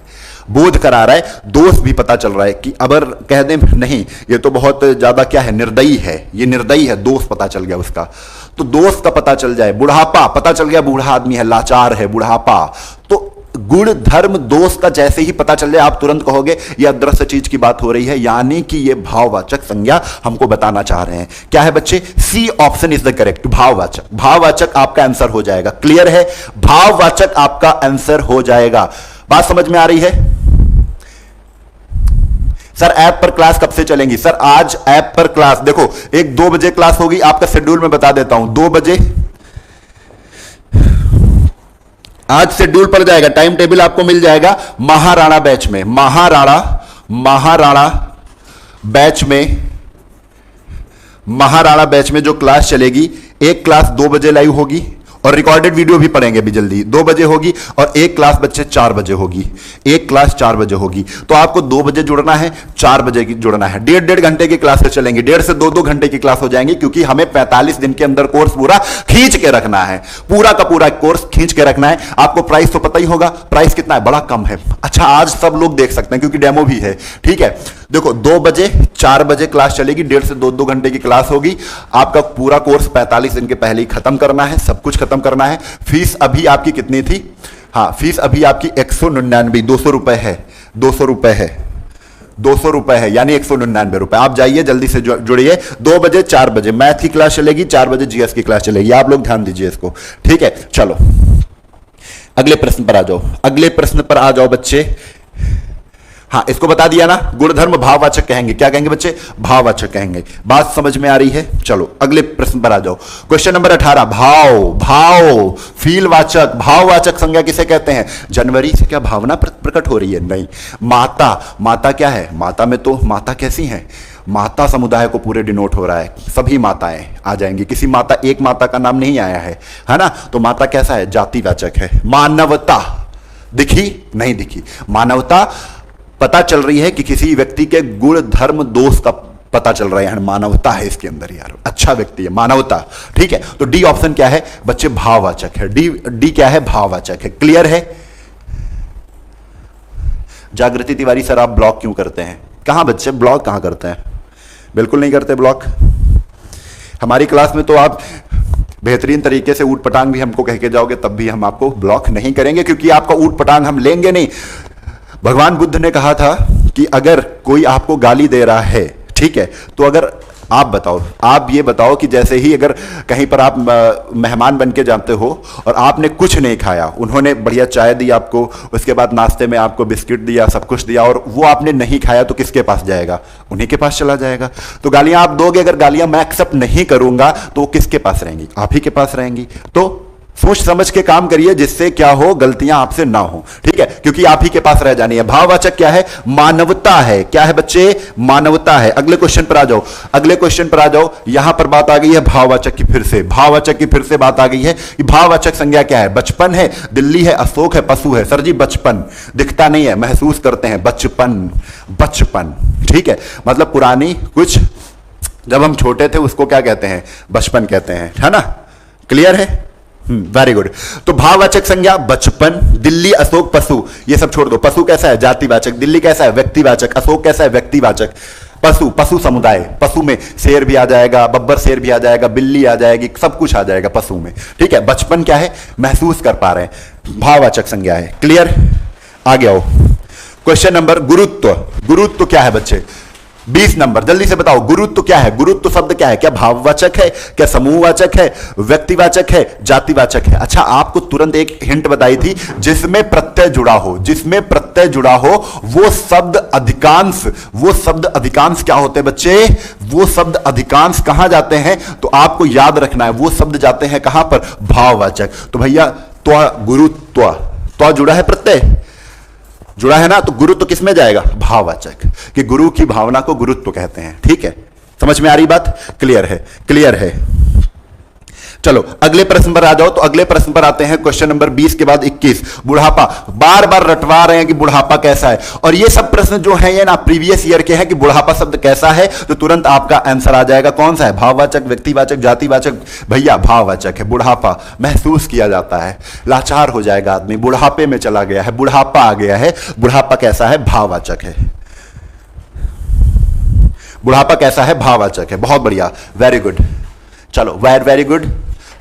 Speaker 1: बोध करा रहा है। दोष भी पता चल रहा है कि अगर कह दें नहीं ये तो बहुत ज्यादा क्या है, निर्दयी है, ये निर्दयी है, दोष पता चल गया उसका, तो दोष का पता चल जाए। बुढ़ापा पता चल गया, बूढ़ा आदमी है, लाचार है, बुढ़ापा। तो गुण, धर्म, दोष का जैसे ही पता चल जाए आप तुरंत कहोगे ये अदृश्य चीज की बात हो रही है, यानी कि ये भाववाचक संज्ञा हमको बताना चाह रहे हैं। क्या है बच्चे? C option is the correct, भाववाचक। भाववाचक आपका आंसर हो जाएगा। क्लियर है? भाववाचक आपका आंसर हो जाएगा। बात समझ में आ रही है? सर ऐप पर क्लास कब से चलेंगी? सर आज ऐप पर क्लास देखो 1-2 बजे क्लास होगी, आपका शेड्यूल में बता देता हूं। 2 बजे आज शेड्यूल पर जाएगा, टाइम टेबल आपको मिल जाएगा महाराणा बैच में। महाराणा बैच में जो क्लास चलेगी, एक क्लास 2 बजे लाइव होगी और रिकॉर्डेड वीडियो भी पढ़ेंगे अभी जल्दी। 2 बजे होगी और एक क्लास बच्चे 4 बजे होगी, एक क्लास 4 बजे होगी। तो आपको 2 बजे जुड़ना है, 4 बजे की जुड़ना है। 1.5 घंटे की क्लासेस चलेंगी, 1.5 से 2 घंटे की क्लास हो जाएंगी, क्योंकि हमें 45 दिन के अंदर कोर्स पूरा खींच के रखना है, पूरा का पूरा कोर्स खींच के रखना है। आपको प्राइस तो पता ही होगा, प्राइस कितना है? बड़ा कम है। अच्छा आज सब लोग देख सकते हैं क्योंकि डेमो भी है। ठीक है, देखो 2 बजे 4 बजे क्लास चलेगी, 1.5 से 2 घंटे की क्लास होगी। आपका पूरा कोर्स 45 दिन के पहले ही खत्म करना है, सब कुछ खत्म करना है। फीस अभी आपकी कितनी थी? हाँ फीस अभी आपकी 199, 200 रुपए है, 200 रुपए है, ₹200 है, यानी ₹199। आप जाइए जल्दी से जुड़िए। 2 बजे 4 बजे मैथ की क्लास चलेगी, 4 बजे जीएस की क्लास चलेगी। आप लोग ध्यान दीजिए इसको, ठीक है। चलो अगले प्रश्न पर आ जाओ, अगले प्रश्न पर आ जाओ बच्चे। हाँ, इसको बता दिया ना, गुणधर्म भाववाचक कहेंगे। क्या कहेंगे बच्चे? भाववाचक कहेंगे। बात समझ में आ रही है? चलो अगले प्रश्न पर आ जाओ। क्वेश्चन नंबर 18, भाव। भाव फीलवाचक, भाववाचक संज्ञा किसे कहते हैं? जनवरी से क्या भावना प्रकट हो रही है? नहीं। माता, माता क्या है? माता में तो माता कैसी है? माता समुदाय को पूरे डिनोट हो रहा है, सभी माताएं आ जाएंगी, किसी माता एक माता का नाम नहीं आया है ना। तो माता कैसा है? जातिवाचक है। मानवता दिखी? नहीं दिखी। मानवता पता चल रही है कि किसी व्यक्ति के गुण धर्म दोष का पता चल रहा है, मानवता है इसके अंदर यार, अच्छा व्यक्ति है, मानवता, ठीक है। तो डी ऑप्शन क्या है बच्चे? भाववाचक है। डी क्या है? भाववाचक है। क्लियर है? जागृति तिवारी सर आप ब्लॉक क्यों करते हैं? कहां बच्चे ब्लॉक कहां करते हैं? बिल्कुल नहीं करते ब्लॉक। हमारी क्लास में तो आप बेहतरीन तरीके से ऊट पटांग भी हमको कह के जाओगे, तब भी हम आपको ब्लॉक नहीं करेंगे, क्योंकि आपका ऊट पटांग हम लेंगे नहीं। भगवान बुद्ध ने कहा था कि अगर कोई आपको गाली दे रहा है, ठीक है, तो अगर आप बताओ, आप ये बताओ कि जैसे ही अगर कहीं पर आप मेहमान बन के जाते हो और आपने कुछ नहीं खाया, उन्होंने बढ़िया चाय दी आपको, उसके बाद नाश्ते में आपको बिस्किट दिया, सब कुछ दिया, और वो आपने नहीं खाया, तो किसके पास जाएगा? उन्हीं के पास चला जाएगा। तो गालियां आप दोगे, अगर गालियां मैं एक्सेप्ट नहीं करूंगा तो वो किसके पास रहेंगी? आप ही के पास रहेंगी। तो सोच समझ के काम करिए, जिससे क्या हो, गलतियां आपसे ना हो, ठीक है, क्योंकि आप ही के पास रह जानी है। भाववाचक क्या है? मानवता है। क्या है बच्चे? मानवता है। अगले क्वेश्चन पर आ जाओ, अगले क्वेश्चन पर आ जाओ। यहां पर बात आ गई है भाववाचक की, फिर से भाववाचक की फिर से बात आ गई है कि भाववाचक संज्ञा क्या है? बचपन है, दिल्ली है, अशोक है, पशु है। सर जी बचपन दिखता नहीं है, महसूस करते हैं। बचपन, बचपन, ठीक है, मतलब पुरानी कुछ, जब हम छोटे थे उसको क्या कहते हैं? बचपन कहते हैं, है ना। क्लियर है? Very good. तो भाववाचक संज्ञा बचपन, दिल्ली, अशोक, पशु, ये सब छोड़ दो। पशु कैसा है? जातिवाचक। दिल्ली कैसा है? व्यक्तिवाचक। अशोक कैसा है? व्यक्तिवाचक। पशु, पशु समुदाय, पशु में शेर भी आ जाएगा, बब्बर शेर भी आ जाएगा, बिल्ली आ जाएगी, सब कुछ आ जाएगा पशु में, ठीक है। बचपन क्या है? महसूस कर पा रहे हैं, भाववाचक संज्ञा है। क्लियर? आगे आओ। क्वेश्चन नंबर, गुरुत्व। गुरुत्व क्या है बच्चे? 20 नंबर, जल्दी से बताओ। गुरुत्व क्या है? गुरुत्व शब्द क्या है? क्या भाववाचक है? क्या समूहवाचक है? व्यक्तिवाचक है? जातिवाचक है? अच्छा, आपको तुरंत एक हिंट बताई थी, जिसमें प्रत्यय जुड़ा हो, जिसमें प्रत्यय जुड़ा हो, वो शब्द अधिकांश, वो शब्द अधिकांश क्या होते हैं बच्चे? वो शब्द अधिकांश कहां जाते हैं? तो आपको याद रखना है, वो शब्द जाते हैं कहां पर? भाववाचक। तो भैया त्व, गुरुत्व, त्व जुड़ा है, प्रत्यय जुड़ा है ना, तो गुरुत्व किस में जाएगा? भाववाचक, कि गुरु की भावना को गुरुत्व कहते हैं, ठीक है। समझ में आ रही बात? क्लियर है? क्लियर है। चलो अगले प्रश्न पर आ जाओ। तो अगले प्रश्न पर आते हैं, क्वेश्चन नंबर 20 के बाद 21, बुढ़ापा। बार बार रटवा रहे हैं कि बुढ़ापा कैसा है, और ये सब प्रश्न जो है ये ना प्रीवियस ईयर के हैं कि बुढ़ापा शब्द कैसा है, तो तुरंत आपका आंसर आ जाएगा। कौन सा है? भाववाचक, व्यक्तिवाचक, जातिवाचक? भैया भाववाचक है। बुढ़ापा महसूस किया जाता है, लाचार हो जाएगा आदमी, बुढ़ापे में चला गया है, बुढ़ापा आ गया है। बुढ़ापा कैसा है? भाववाचक है। बुढ़ापा कैसा है? भाववाचक है। बहुत बढ़िया, वेरी गुड। चलो वेरी गुड।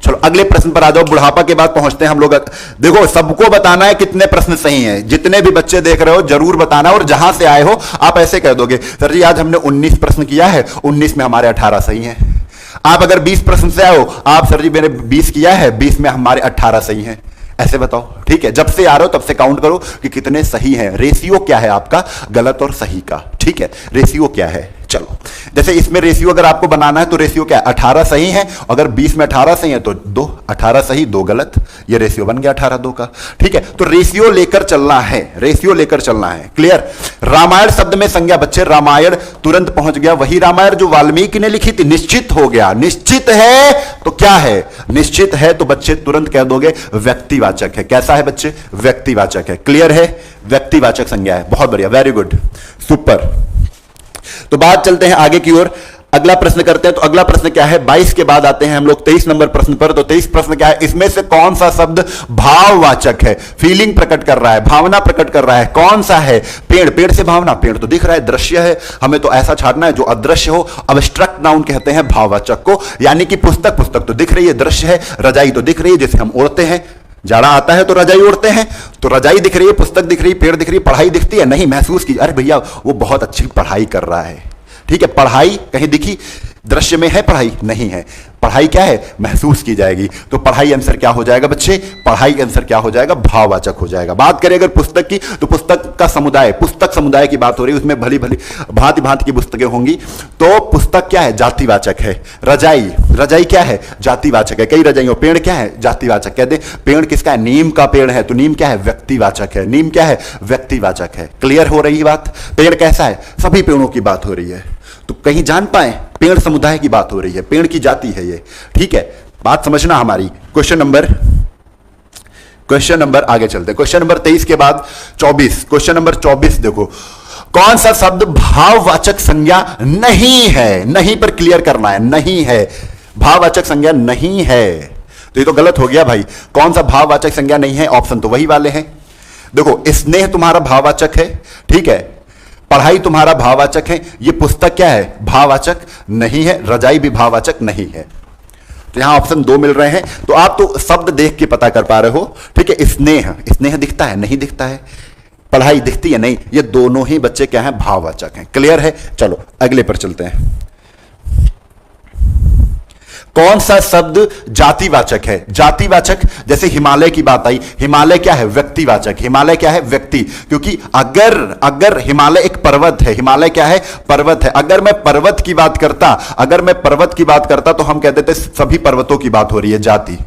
Speaker 1: चलो अगले प्रश्न पर आ जाओ। बुढ़ापा के बाद पहुंचते हैं हम लोग। देखो सबको बताना है कितने प्रश्न सही हैं, जितने भी बच्चे देख रहे हो जरूर बताना, और जहां से आए हो आप ऐसे कह दोगे, सर जी आज हमने 19 प्रश्न किया है, 19 में हमारे 18 सही हैं। आप अगर 20 प्रश्न से आए हो, आप सर जी मैंने 20 किया है, 20 में हमारे 18 सही हैं, ऐसे बताओ, ठीक है। जब से आ रहे हो तब से काउंट करो कि कितने सही हैं। रेशियो क्या है आपका गलत और सही का, ठीक है, रेशियो क्या है। चलो जैसे इसमें रेशियो अगर आपको बनाना है तो रेशियो क्या है? 18 सही है, अगर 20 में 18 सही है तो 2, 18 सही 2 गलत, ये रेशियो बन गया 18-2 का, ठीक है। तो रेशियो लेकर चलना है, रेशियो लेकर चलना है। क्लियर? रामायण शब्द में संज्ञा बच्चे, रामायण तुरंत पहुंच गया, वही रामायण जो वाल्मीकि ने लिखी थी। निश्चित हो गया, निश्चित है तो क्या है? निश्चित है तो बच्चे तुरंत कह दोगे व्यक्तिवाचक है। कैसा है बच्चे? व्यक्तिवाचक है। क्लियर है? व्यक्तिवाचक संज्ञा है। बहुत बढ़िया, वेरी गुड, सुपर। तो बात चलते हैं आगे की ओर, अगला प्रश्न करते हैं। तो अगला प्रश्न क्या है? 22 के बाद आते हैं हम लोग 23 नंबर प्रश्न पर। तो 23 प्रश्न क्या है? इसमें से कौन सा शब्द भाववाचक है, फीलिंग प्रकट कर रहा है, भावना प्रकट कर रहा है? कौन सा है? पेड़, पेड़ से भावना, पेड़ तो दिख रहा है, दृश्य है, हमें तो ऐसा छाटना है जो अदृश्य हो। अब्स्ट्रक्ट नाउन कहते हैं भाववाचक को, यानी कि पुस्तक, पुस्तक तो दिख रही है, दृश्य है, रजाई तो दिख रही है जिसे हम ओढ़ते हैं, जाड़ा आता है तो रजाई ओढ़ते हैं, तो रजाई दिख रही है, पुस्तक दिख रही है, पेड़ दिख रही है, पढ़ाई दिखती है नहीं, महसूस की, अरे भैया वो बहुत अच्छी पढ़ाई कर रहा है, ठीक है, पढ़ाई कहीं दिखी, दृश्य में है पढ़ाई नहीं है, पढ़ाई क्या है, महसूस की जाएगी, तो पढ़ाई आंसर क्या हो जाएगा बच्चे, पढ़ाई आंसर क्या हो जाएगा, भाववाचक हो जाएगा। बात करें अगर पुस्तक की, तो पुस्तक का समुदाय, पुस्तक समुदाय की बात हो रही है, उसमें भली भली भांति भांति की पुस्तकें होंगी, तो पुस्तक क्या है, जातिवाचक है। रजाई, रजाई क्या है, जातिवाचक है, कई रजाइयों, पेड़ क्या है, जातिवाचक, कहते पेड़ किसका है, नीम का पेड़ है, तो नीम क्या है, व्यक्तिवाचक है, नीम क्या है, व्यक्तिवाचक है। क्लियर हो रही बात, पेड़ कैसा है, सभी पेड़ों की बात हो रही है, तो कहीं जान पाए पेड़ समुदाय की बात हो रही है, पेड़ की जाति है ये, ठीक है, बात समझना हमारी। क्वेश्चन नंबर आगे चलते हैं, क्वेश्चन नंबर 23 के बाद 24, क्वेश्चन नंबर 24 देखो, कौन सा शब्द भाववाचक संज्ञा नहीं है, नहीं पर क्लियर करना है, नहीं है, भाववाचक संज्ञा नहीं है, तो ये तो गलत हो गया भाई, कौन सा भाववाचक संज्ञा नहीं है, ऑप्शन तो वही वाले हैं। देखो स्नेह तुम्हारा भाववाचक है, ठीक है, पढ़ाई तुम्हारा भाववाचक है, ये पुस्तक क्या है, भाववाचक नहीं है, रजाई भी भाववाचक नहीं है, तो यहां ऑप्शन 2 मिल रहे हैं, तो आप तो शब्द देख के पता कर पा रहे हो, ठीक है। स्नेह, स्नेह दिखता है नहीं दिखता है, पढ़ाई दिखती है नहीं, ये दोनों ही बच्चे क्या हैं, भाववाचक हैं। क्लियर है, चलो अगले पर चलते हैं। कौन सा शब्द जातिवाचक है, जातिवाचक, जैसे हिमालय की बात आई, हिमालय क्या है, व्यक्तिवाचक, हिमालय क्या है, व्यक्ति, क्योंकि अगर हिमालय एक पर्वत है, हिमालय क्या है, पर्वत है, अगर मैं पर्वत की बात करता तो हम कहते थे सभी पर्वतों की बात हो रही है, जाति,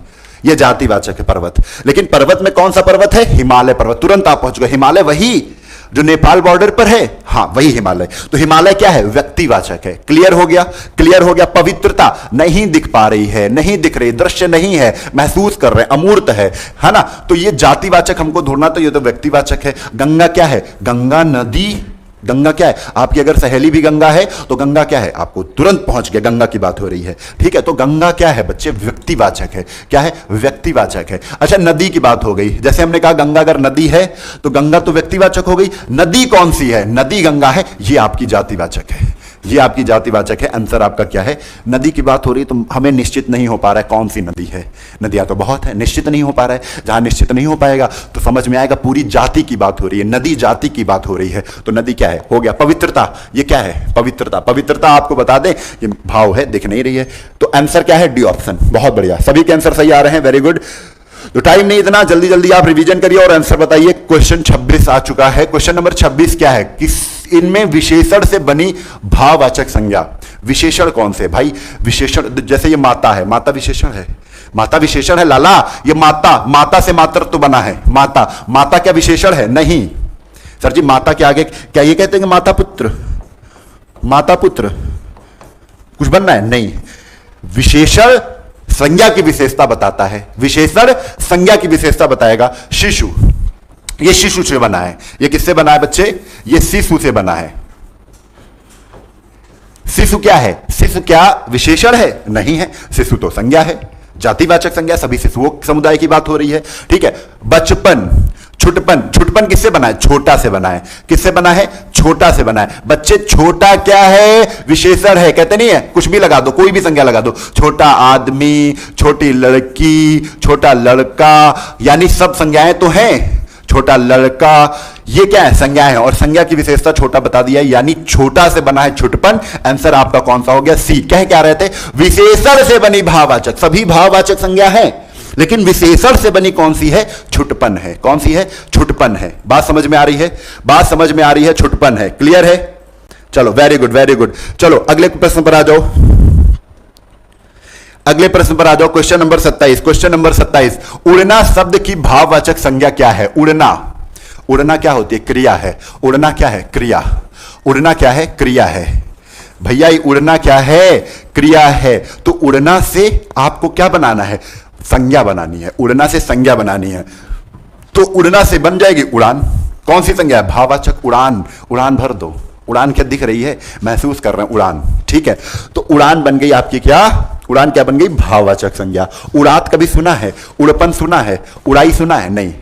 Speaker 1: ये जातिवाचक है पर्वत, लेकिन पर्वत में कौन सा पर्वत है, हिमालय पर्वत, तुरंत आप पहुंच गए, हिमालय वही जो नेपाल बॉर्डर पर है, हाँ वही हिमालय, तो हिमालय क्या है, व्यक्तिवाचक है। क्लियर हो गया, क्लियर हो गया। पवित्रता नहीं दिख पा रही है, नहीं दिख रही, दृश्य नहीं है, महसूस कर रहे हैं, अमूर्त है ना, तो ये जातिवाचक हमको ढूंढना, तो ये तो व्यक्तिवाचक है। गंगा क्या है, गंगा नदी, गंगा क्या है, आपकी अगर सहेली भी गंगा है तो गंगा क्या है, आपको तुरंत पहुंच गया, गंगा की बात हो रही है, ठीक है, तो गंगा क्या है बच्चे, व्यक्तिवाचक है, क्या है, व्यक्तिवाचक है। अच्छा नदी की बात हो गई, जैसे हमने कहा गंगा अगर नदी है तो गंगा तो व्यक्तिवाचक हो गई, नदी कौन सी है, नदी गंगा है, ये आपकी जातिवाचक है, ये आपकी जातिवाचक है। आंसर आपका क्या है, नदी की बात हो रही, तो हमें निश्चित नहीं हो पा रहा है कौन सी नदी है, नदियां तो बहुत है, निश्चित नहीं हो पा रहा है, जहां निश्चित नहीं हो पाएगा तो समझ में आएगा पूरी जाति की बात हो रही है, नदी जाति की बात हो रही है, तो नदी क्या है, हो गया। पवित्रता, ये क्या है, पवित्रता, पवित्रता आपको बता दें ये भाव है, दिख नहीं रही है, तो आंसर क्या है, डी ऑप्शन। बहुत बढ़िया, सभी के आंसर सही आ रहे हैं, वेरी गुड। तो टाइम नहीं इतना, जल्दी जल्दी आप रिवीजन करिए और आंसर बताइए। क्वेश्चन 26 आ चुका है, क्वेश्चन नंबर 26 क्या है, किस इनमें विशेषण से बनी भाववाचक संज्ञा, विशेषण कौन से भाई, विशेषण जैसे ये माता है, माता विशेषण है, माता विशेषण है लाला, ये माता, माता से मातृत्व तो बना है, माता, माता क्या विशेषण है, नहीं सर जी, माता के आगे क्या ये कहते हैं कि माता पुत्र, माता पुत्र कुछ बनना है, नहीं, विशेषण संज्ञा की विशेषता बताता है, विशेषण संज्ञा की विशेषता बताएगा। शिशु, ये शिशु से बना है, ये किससे बना है बच्चे, ये शिशु से बना है। शिशु क्या है, शिशु क्या विशेषण है, नहीं है, शिशु तो संज्ञा है, जातिवाचक संज्ञा, सभी शिशुओं समुदाय की बात हो रही है, ठीक है। बचपन, छुटपन, छुटपन किससे बना है, छोटा से बना है, किससे बना है, छोटा से बना है। बच्चे छोटा क्या है, विशेषण है, कहते नहीं है, कुछ भी लगा दो, कोई भी संज्ञा लगा दो, छोटा आदमी, छोटी लड़की, छोटा लड़का, यानी सब संज्ञाएं तो हैं, छोटा लड़का, ये क्या है, संज्ञा है, और संज्ञा की विशेषता छोटा बता दिया, यानी छोटा से बना है छुटपन। आंसर आपका कौन सा हो गया, सी। क्या रहे थे, विशेषण से बनी भाववाचक, सभी भाववाचक संज्ञा है, लेकिन विशेषण से बनी कौन सी है, छुटपन है, कौन सी है, छुटपन है। बात समझ में आ रही है, बात समझ में आ रही है, छुटपन है। क्लियर है, चलो वेरी गुड, वेरी गुड। चलो अगले प्रश्न पर आ जाओ, अगले प्रश्न पर आ जाओ, क्वेश्चन नंबर 27, क्वेश्चन नंबर 27, उड़ना शब्द की भाववाचक संज्ञा क्या है, उड़ना, उड़ना क्या होती है, क्रिया है, उड़ना क्या है, क्रिया, उड़ना क्या है, क्रिया है भैया, ये उड़ना क्या है, क्रिया है, तो उड़ना से आपको क्या बनाना है, संज्ञा बनानी है, उड़ना से संज्ञा बनानी है, तो उड़ना से बन जाएगी उड़ान, कौन सी संज्ञा है, भाववाचक, उड़ान, उड़ान भर दो, उड़ान क्या दिख रही है, महसूस कर रहे हैं उड़ान, ठीक है, तो उड़ान बन गई आपकी क्या, उड़ान क्या बन गई, भाववाचक संज्ञा। उड़ात कभी सुना है, उड़पन सुना है, उड़ाई सुना है, नहीं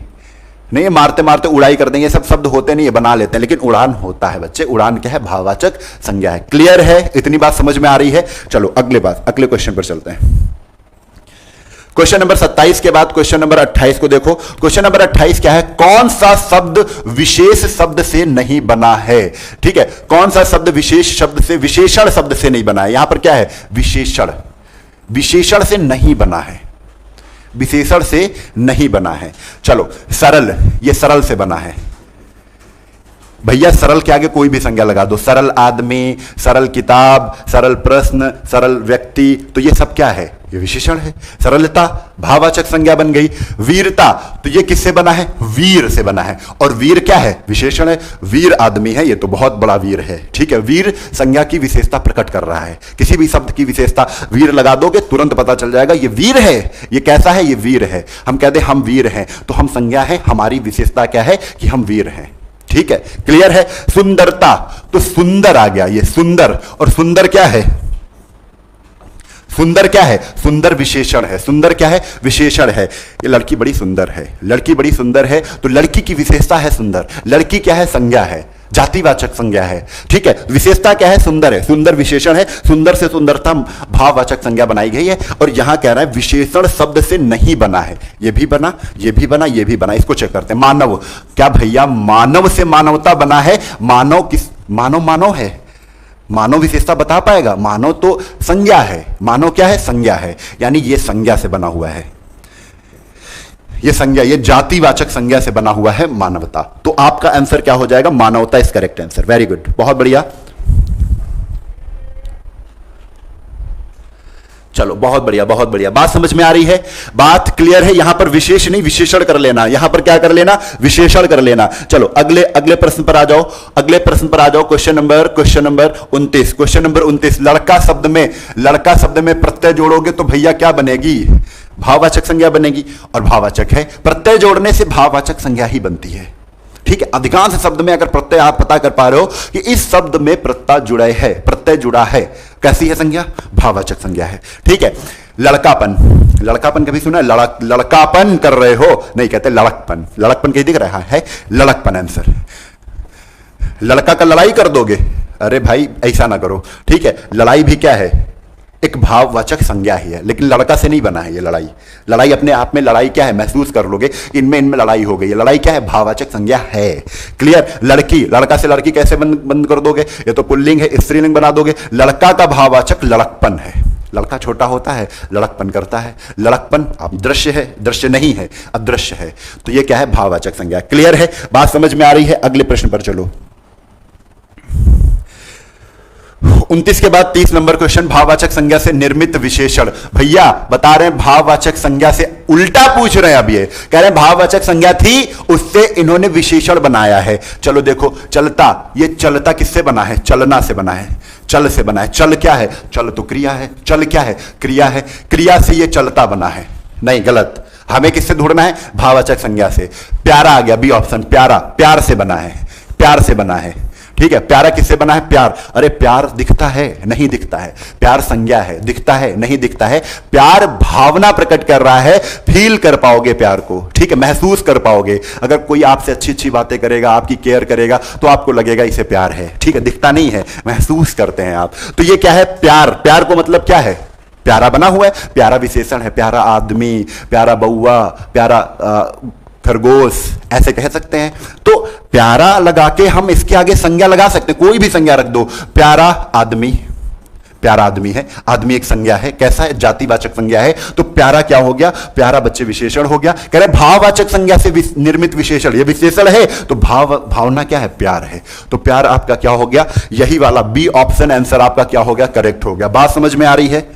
Speaker 1: नहीं, मारते मारते उड़ाई कर देंगे, सब शब्द होते नहीं है, बना लेते हैं, लेकिन उड़ान होता है बच्चे, उड़ान क्या है, भाववाचक संज्ञा है। क्लियर है, इतनी बात समझ में आ रही है। चलो अगले बात, अगले क्वेश्चन पर चलते हैं। क्वेश्चन नंबर 27 के बाद क्वेश्चन नंबर 28 को देखो। क्वेश्चन नंबर 28 क्या है? कौन सा शब्द विशेष शब्द से नहीं बना है? ठीक है, कौन सा शब्द विशेष शब्द से, विशेषण शब्द से नहीं बना है? यहां पर क्या है? विशेषण। विशेषण से नहीं बना है, विशेषण से नहीं बना है। चलो सरल, ये सरल से बना है। भैया सरल के आगे कोई भी संज्ञा लगा दो, सरल आदमी, सरल किताब, सरल प्रश्न, सरल व्यक्ति, तो ये सब क्या है? ये विशेषण है। सरलता भाववाचक संज्ञा बन गई। वीरता, तो ये किससे बना है? वीर से बना है। और वीर क्या है? विशेषण है। वीर आदमी है, ये तो बहुत बड़ा वीर है। ठीक है, वीर संज्ञा की विशेषता प्रकट कर रहा है। किसी भी शब्द की विशेषता वीर लगा दोगे तुरंत पता चल जाएगा ये वीर है। ये कैसा है? ये वीर है। हम कहते हैं हम वीर हैं, तो हम संज्ञा है, हमारी विशेषता क्या है? कि हम वीर हैं। ठीक है, क्लियर है। सुंदरता, तो सुंदर आ गया, ये सुंदर। और सुंदर क्या है? सुंदर क्या है? सुंदर विशेषण है। सुंदर क्या है? विशेषण है। ये लड़की बड़ी सुंदर है, लड़की बड़ी सुंदर है, तो लड़की की विशेषता है सुंदर। लड़की क्या है? संज्ञा है, जातिवाचक संज्ञा है। ठीक है, विशेषता क्या है? सुंदर है, सुंदर विशेषण है। सुंदर से सुंदरता भाववाचक संज्ञा बनाई गई है। और यहां कह रहा है विशेषण शब्द से नहीं बना है। ये भी बना, ये भी बना, ये भी बना। इसको चेक करते हैं। मानव, क्या भैया मानव से मानवता बना है? मानव किस? मानव मानव है, मानव विशेषता बता पाएगा? मानव तो संज्ञा है। मानव क्या है? संज्ञा है, यानी ये संज्ञा से बना हुआ है। ये संज्ञा, ये जातिवाचक संज्ञा से बना हुआ है मानवता। तो आपका आंसर क्या हो जाएगा? मानवता is correct answer. Very good, बहुत बढ़िया। चलो बहुत बढ़िया, बहुत बढ़िया। बात समझ में आ रही है, बात क्लियर है। यहां पर विशेष नहीं विशेषण कर लेना, यहां पर क्या कर लेना? विशेषण कर लेना। चलो अगले प्रश्न पर आ जाओ, अगले प्रश्न पर आ जाओ। Question number 29। Question number 29। लड़का शब्द में प्रत्यय जोड़ोगे तो भैया क्या बनेगी? भाववाचक संज्ञा बनेगी। और भाववाचक है, प्रत्यय जोड़ने से भाववाचक संज्ञा ही बनती है। ठीक है, अधिकांश शब्द में अगर प्रत्यय आप पता कर पा रहे हो कि इस शब्द में प्रत्यय जुड़ा है, प्रत्यय जुड़ा है, कैसी है संज्ञा? भाववाचक संज्ञा है। ठीक है, लड़कापन, लड़कापन कभी सुना? लड़कापन कर रहे हो, नहीं कहते लड़कपन। लड़कपन कहीं दिख रहा है? लड़कपन आंसर। लड़का का लड़ाई कर दोगे? अरे भाई ऐसा ना करो। ठीक है, लड़ाई भी क्या है? एक भाववाचक संज्ञा ही है, लेकिन लड़का से नहीं बना है ये लड़ाई। लड़ाई अपने आप में, लड़ाई क्या है? महसूस कर लोगे इनमें लड़ाई हो गई है। लड़ाई क्या है? भाववाचक संज्ञा है। क्लियर। लड़की, लड़का से लड़की कैसे बंद कर दोगे? ये तो पुल्लिंग है, स्त्रीलिंग बना दोगे। लड़का का भाववाचक लड़कपन है। लड़का छोटा होता है, लड़कपन करता है। लड़कपन अब दृश्य है, दृश्य नहीं है, अदृश्य है। तो ये क्या है? भाववाचक संज्ञा। क्लियर है, बात समझ में आ रही है? अगले प्रश्न पर चलो। 29 के बाद 30 नंबर क्वेश्चन, भाववाचक संज्ञा से निर्मित विशेषण। भैया बता रहे हैं भाववाचक संज्ञा से उल्टा पूछ रहे हैं। अब ये कह रहे हैं भाववाचक संज्ञा थी, उससे इन्होंने विशेषण बनाया है। चलो देखो, चलता, ये चलता किससे बना है? चलना से बना है, चल से बना है। चल क्या है? चल तो क्रिया है। चल क्या है? क्रिया है। क्रिया से ये चलता बना है। नहीं, गलत। हमें किससे ढूंढना है? भाववाचक संज्ञा से। प्यारा आ गया, बी ऑप्शन। प्यारा, प्यार से बना है, प्यार से बना है। ठीक है, प्यारा किससे बना है? प्यार। अरे प्यार दिखता है? नहीं दिखता है। प्यार संज्ञा है, दिखता है? नहीं दिखता है। प्यार भावना प्रकट कर रहा है, फील कर पाओगे प्यार को। ठीक है, महसूस कर पाओगे। अगर कोई आपसे अच्छी अच्छी बातें करेगा, आपकी केयर करेगा, तो आपको लगेगा इसे प्यार है। ठीक है, दिखता नहीं है, महसूस करते हैं आप। तो ये क्या है? प्यार। प्यार को मतलब क्या है? प्यारा बना हुआ है, प्यारा विशेषण है। प्यारा आदमी, प्यारा बउआ, प्यारा खरगोश, ऐसे कह सकते हैं। तो प्यारा लगा के हम इसके आगे संज्ञा लगा सकते हैं, कोई भी संज्ञा रख दो। प्यारा आदमी, प्यारा आदमी है। आदमी एक संज्ञा है, कैसा है? जातिवाचक संज्ञा है। तो प्यारा क्या हो गया? प्यारा बच्चे विशेषण हो गया। कह रहे भाववाचक संज्ञा से निर्मित विशेषण, ये विशेषण है तो भावना क्या है? प्यार है। तो प्यार आपका क्या हो गया? यही वाला बी ऑप्शन आंसर आपका क्या हो गया? करेक्ट हो गया। बात समझ में आ रही है?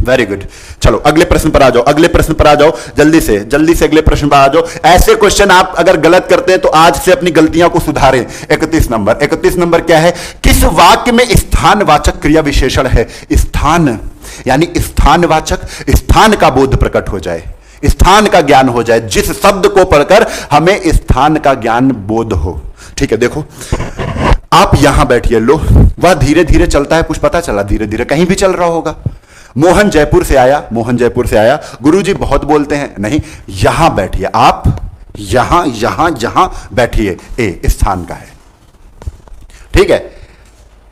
Speaker 1: Very good. चलो अगले प्रश्न पर आ जाओ, अगले प्रश्न पर आ जाओ, जल्दी से अगले प्रश्न पर आ जाओ। ऐसे क्वेश्चन आप अगर गलत करते हैं तो आज से अपनी गलतियों को सुधारें। 31 नंबर क्या है? किस वाक्य में स्थानवाचक क्रिया विशेषण है? स्थान, यानी स्थानवाचक, स्थान का बोध प्रकट हो जाए, स्थान का ज्ञान हो जाए। जिस शब्द को पढ़कर हमें स्थान का ज्ञान बोध हो। ठीक है, देखो आप यहां बैठिए, लो वह धीरे धीरे चलता है, कुछ पता चला? धीरे धीरे कहीं भी चल रहा होगा। मोहन जयपुर से आया, गुरुजी बहुत बोलते हैं। नहीं, यहां बैठिए आप, यहां बैठिए। ए स्थान का है। ठीक है,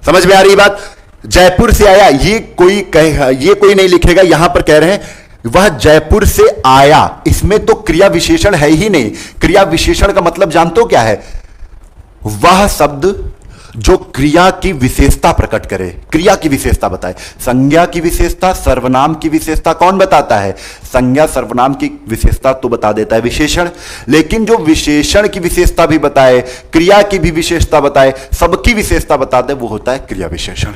Speaker 1: समझ में आ रही बात? जयपुर से आया, ये कोई नहीं लिखेगा, यहां पर कह रहे हैं वह जयपुर से आया। इसमें तो क्रिया विशेषण है ही नहीं। क्रिया विशेषण का मतलब जानते हो क्या है? वह शब्द जो क्रिया की विशेषता प्रकट करे, क्रिया की विशेषता बताए। संज्ञा की विशेषता, सर्वनाम की विशेषता कौन बताता है? संज्ञा सर्वनाम की विशेषता तो बता देता है विशेषण, लेकिन जो विशेषण की विशेषता भी बताए, क्रिया की भी विशेषता बताए, सबकी विशेषता बता दे, वो होता है क्रिया विशेषण।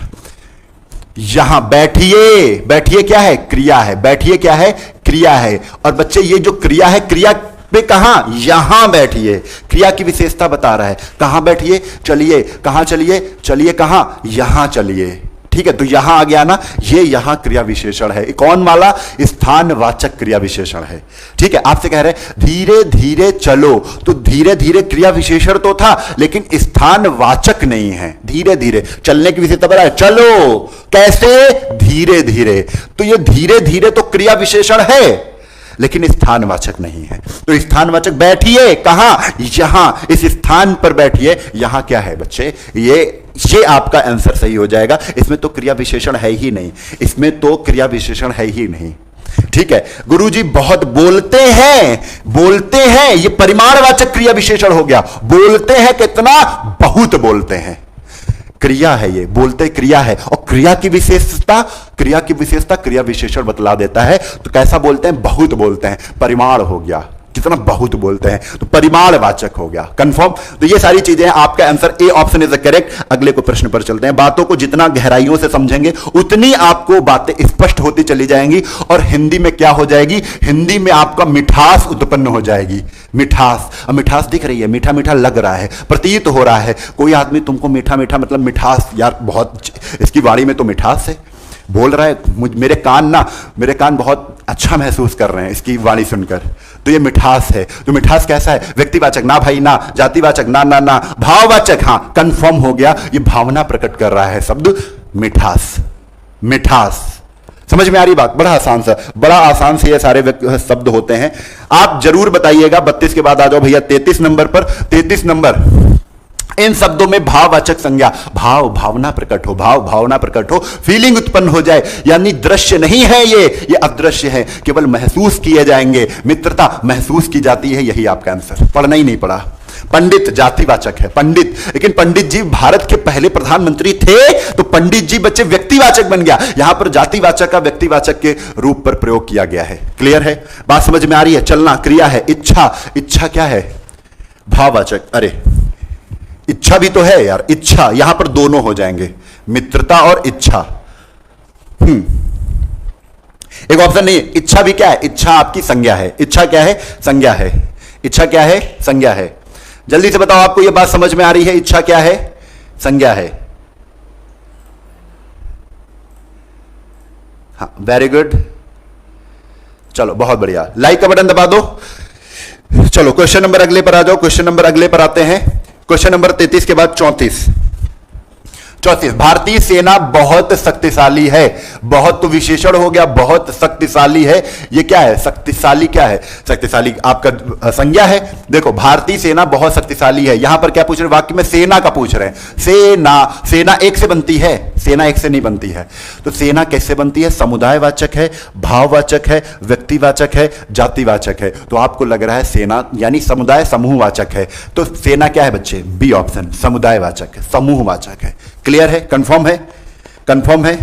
Speaker 1: यहां बैठिए, बैठिए क्या है? क्रिया है। बैठिए क्या है? क्रिया है। और बच्चे ये जो क्रिया है, क्रिया पे कहां? यहां बैठिए। क्रिया की विशेषता बता रहा है। कहां बैठिए? चलिए। कहां चलिए? चलिए कहां? यहां चलिए। ठीक है, तो यहां आ गया ना, ये यहां क्रिया विशेषण है। कौन वाला? स्थानवाचक क्रिया विशेषण है। ठीक है, आपसे कह रहे धीरे धीरे चलो, तो धीरे धीरे क्रिया विशेषण तो था, लेकिन स्थानवाचक नहीं है। धीरे धीरे चलने की विशेषता बता है, चलो। कैसे? धीरे धीरे। तो ये धीरे धीरे तो क्रिया विशेषण है, लेकिन स्थानवाचक नहीं है। तो स्थानवाचक बैठिए कहां? यहां। इस स्थान पर बैठिए। यहां क्या है बच्चे? ये आपका आंसर सही हो जाएगा। इसमें तो क्रिया विशेषण है ही नहीं, इसमें तो क्रिया विशेषण है ही नहीं। ठीक है, गुरुजी बहुत बोलते हैं, बोलते हैं, ये परिमाणवाचक क्रिया विशेषण हो गया। बोलते हैं कितना? बहुत बोलते हैं। क्रिया है, ये बोलते क्रिया है, और क्रिया की विशेषता, क्रिया विशेषण बतला देता है। तो कैसा बोलते हैं? बहुत बोलते हैं। परिमाण हो गया, कितना बहुत बोलते हैं, तो परिमाणवाचक हो गया। कंफर्म? तो ये सारी चीजें, आपका answer A option is the correct. अगले को प्रश्न पर चलते हैं। बातों को जितना गहराइयों से समझेंगे, उतनी आपको बातें स्पष्ट होती चली जाएंगी, और हिंदी में क्या हो जाएगी? हिंदी में आपका मिठास उत्पन्न हो जाएगी। मिठास, अब मिठास दिख रही है, मीठा मीठा लग रहा है, प्रतीत हो रहा है। कोई आदमी तुमको मीठा मीठा मतलब मिठास, यार बहुत इसकी वाणी में तो मिठास है, बोल रहा है, मेरे कान बहुत अच्छा महसूस कर रहे हैं इसकी वाणी सुनकर। तो ये मिठास है। तो मिठास कैसा है? व्यक्तिवाचक, ना भाई ना, जातिवाचक, ना ना ना, भाववाचक, हां कंफर्म हो गया, ये भावना प्रकट कर रहा है शब्द मिठास। मिठास समझ में आ रही बात? बड़ा आसान से ये सारे शब्द होते हैं। आप जरूर बताइएगा। 32 के बाद आ जाओ भैया 33 नंबर पर। 33 नंबर, इन शब्दों में भाववाचक संज्ञा, भावना प्रकट हो, भावना प्रकट हो, फीलिंग उत्पन्न हो जाए। यानी दृश्य नहीं है ये अदृश्य है, केवल महसूस किए जाएंगे। मित्रता महसूस की जाती है, यही आपका आंसर। पढ़ना ही नहीं पड़ा। पंडित जातिवाचक है, पंडित, लेकिन पंडित जी भारत के पहले प्रधानमंत्री थे, तो पंडित जी बच्चे व्यक्तिवाचक बन गया। यहां पर जातिवाचक का व्यक्तिवाचक के रूप पर प्रयोग किया गया है। क्लियर है? बात समझ में आ रही है? चलना क्रिया है। इच्छा क्या है? भाववाचक। अरे इच्छा भी तो है यार, इच्छा, यहां पर दोनों हो जाएंगे, मित्रता और इच्छा। एक ऑप्शन नहीं है। इच्छा भी क्या है? इच्छा आपकी संज्ञा है। इच्छा क्या है? संज्ञा है। इच्छा क्या है? संज्ञा है। जल्दी से बताओ, आपको यह बात समझ में आ रही है? इच्छा क्या है? संज्ञा है। हाँ, वेरी गुड। चलो बहुत बढ़िया, लाइक का बटन दबा दो। चलो क्वेश्चन नंबर अगले पर आ जाओ। क्वेश्चन नंबर अगले पर आते हैं। क्वेश्चन नंबर 33 के बाद 34। भारतीय सेना बहुत शक्तिशाली है। बहुत तो विशेषण हो गया, बहुत शक्तिशाली है। ये क्या है? शक्तिशाली क्या है? शक्तिशाली आपका संज्ञा है। देखो, भारतीय सेना बहुत शक्तिशाली है। यहां पर क्या पूछ रहे? वाक्य में सेना का पूछ रहे हैं। सेना एक से बनती है, सेना एक से नहीं बनती है। तो सेना कैसे बनती है? समुदायवाचक है, भाववाचक है, व्यक्तिवाचक है, जातिवाचक है। तो आपको लग रहा है सेना यानी समुदाय समूहवाचक है। तो सेना क्या है बच्चे? बी ऑप्शन, समुदायवाचक है, समूहवाचक है। क्लियर है? कंफर्म है? कंफर्म है?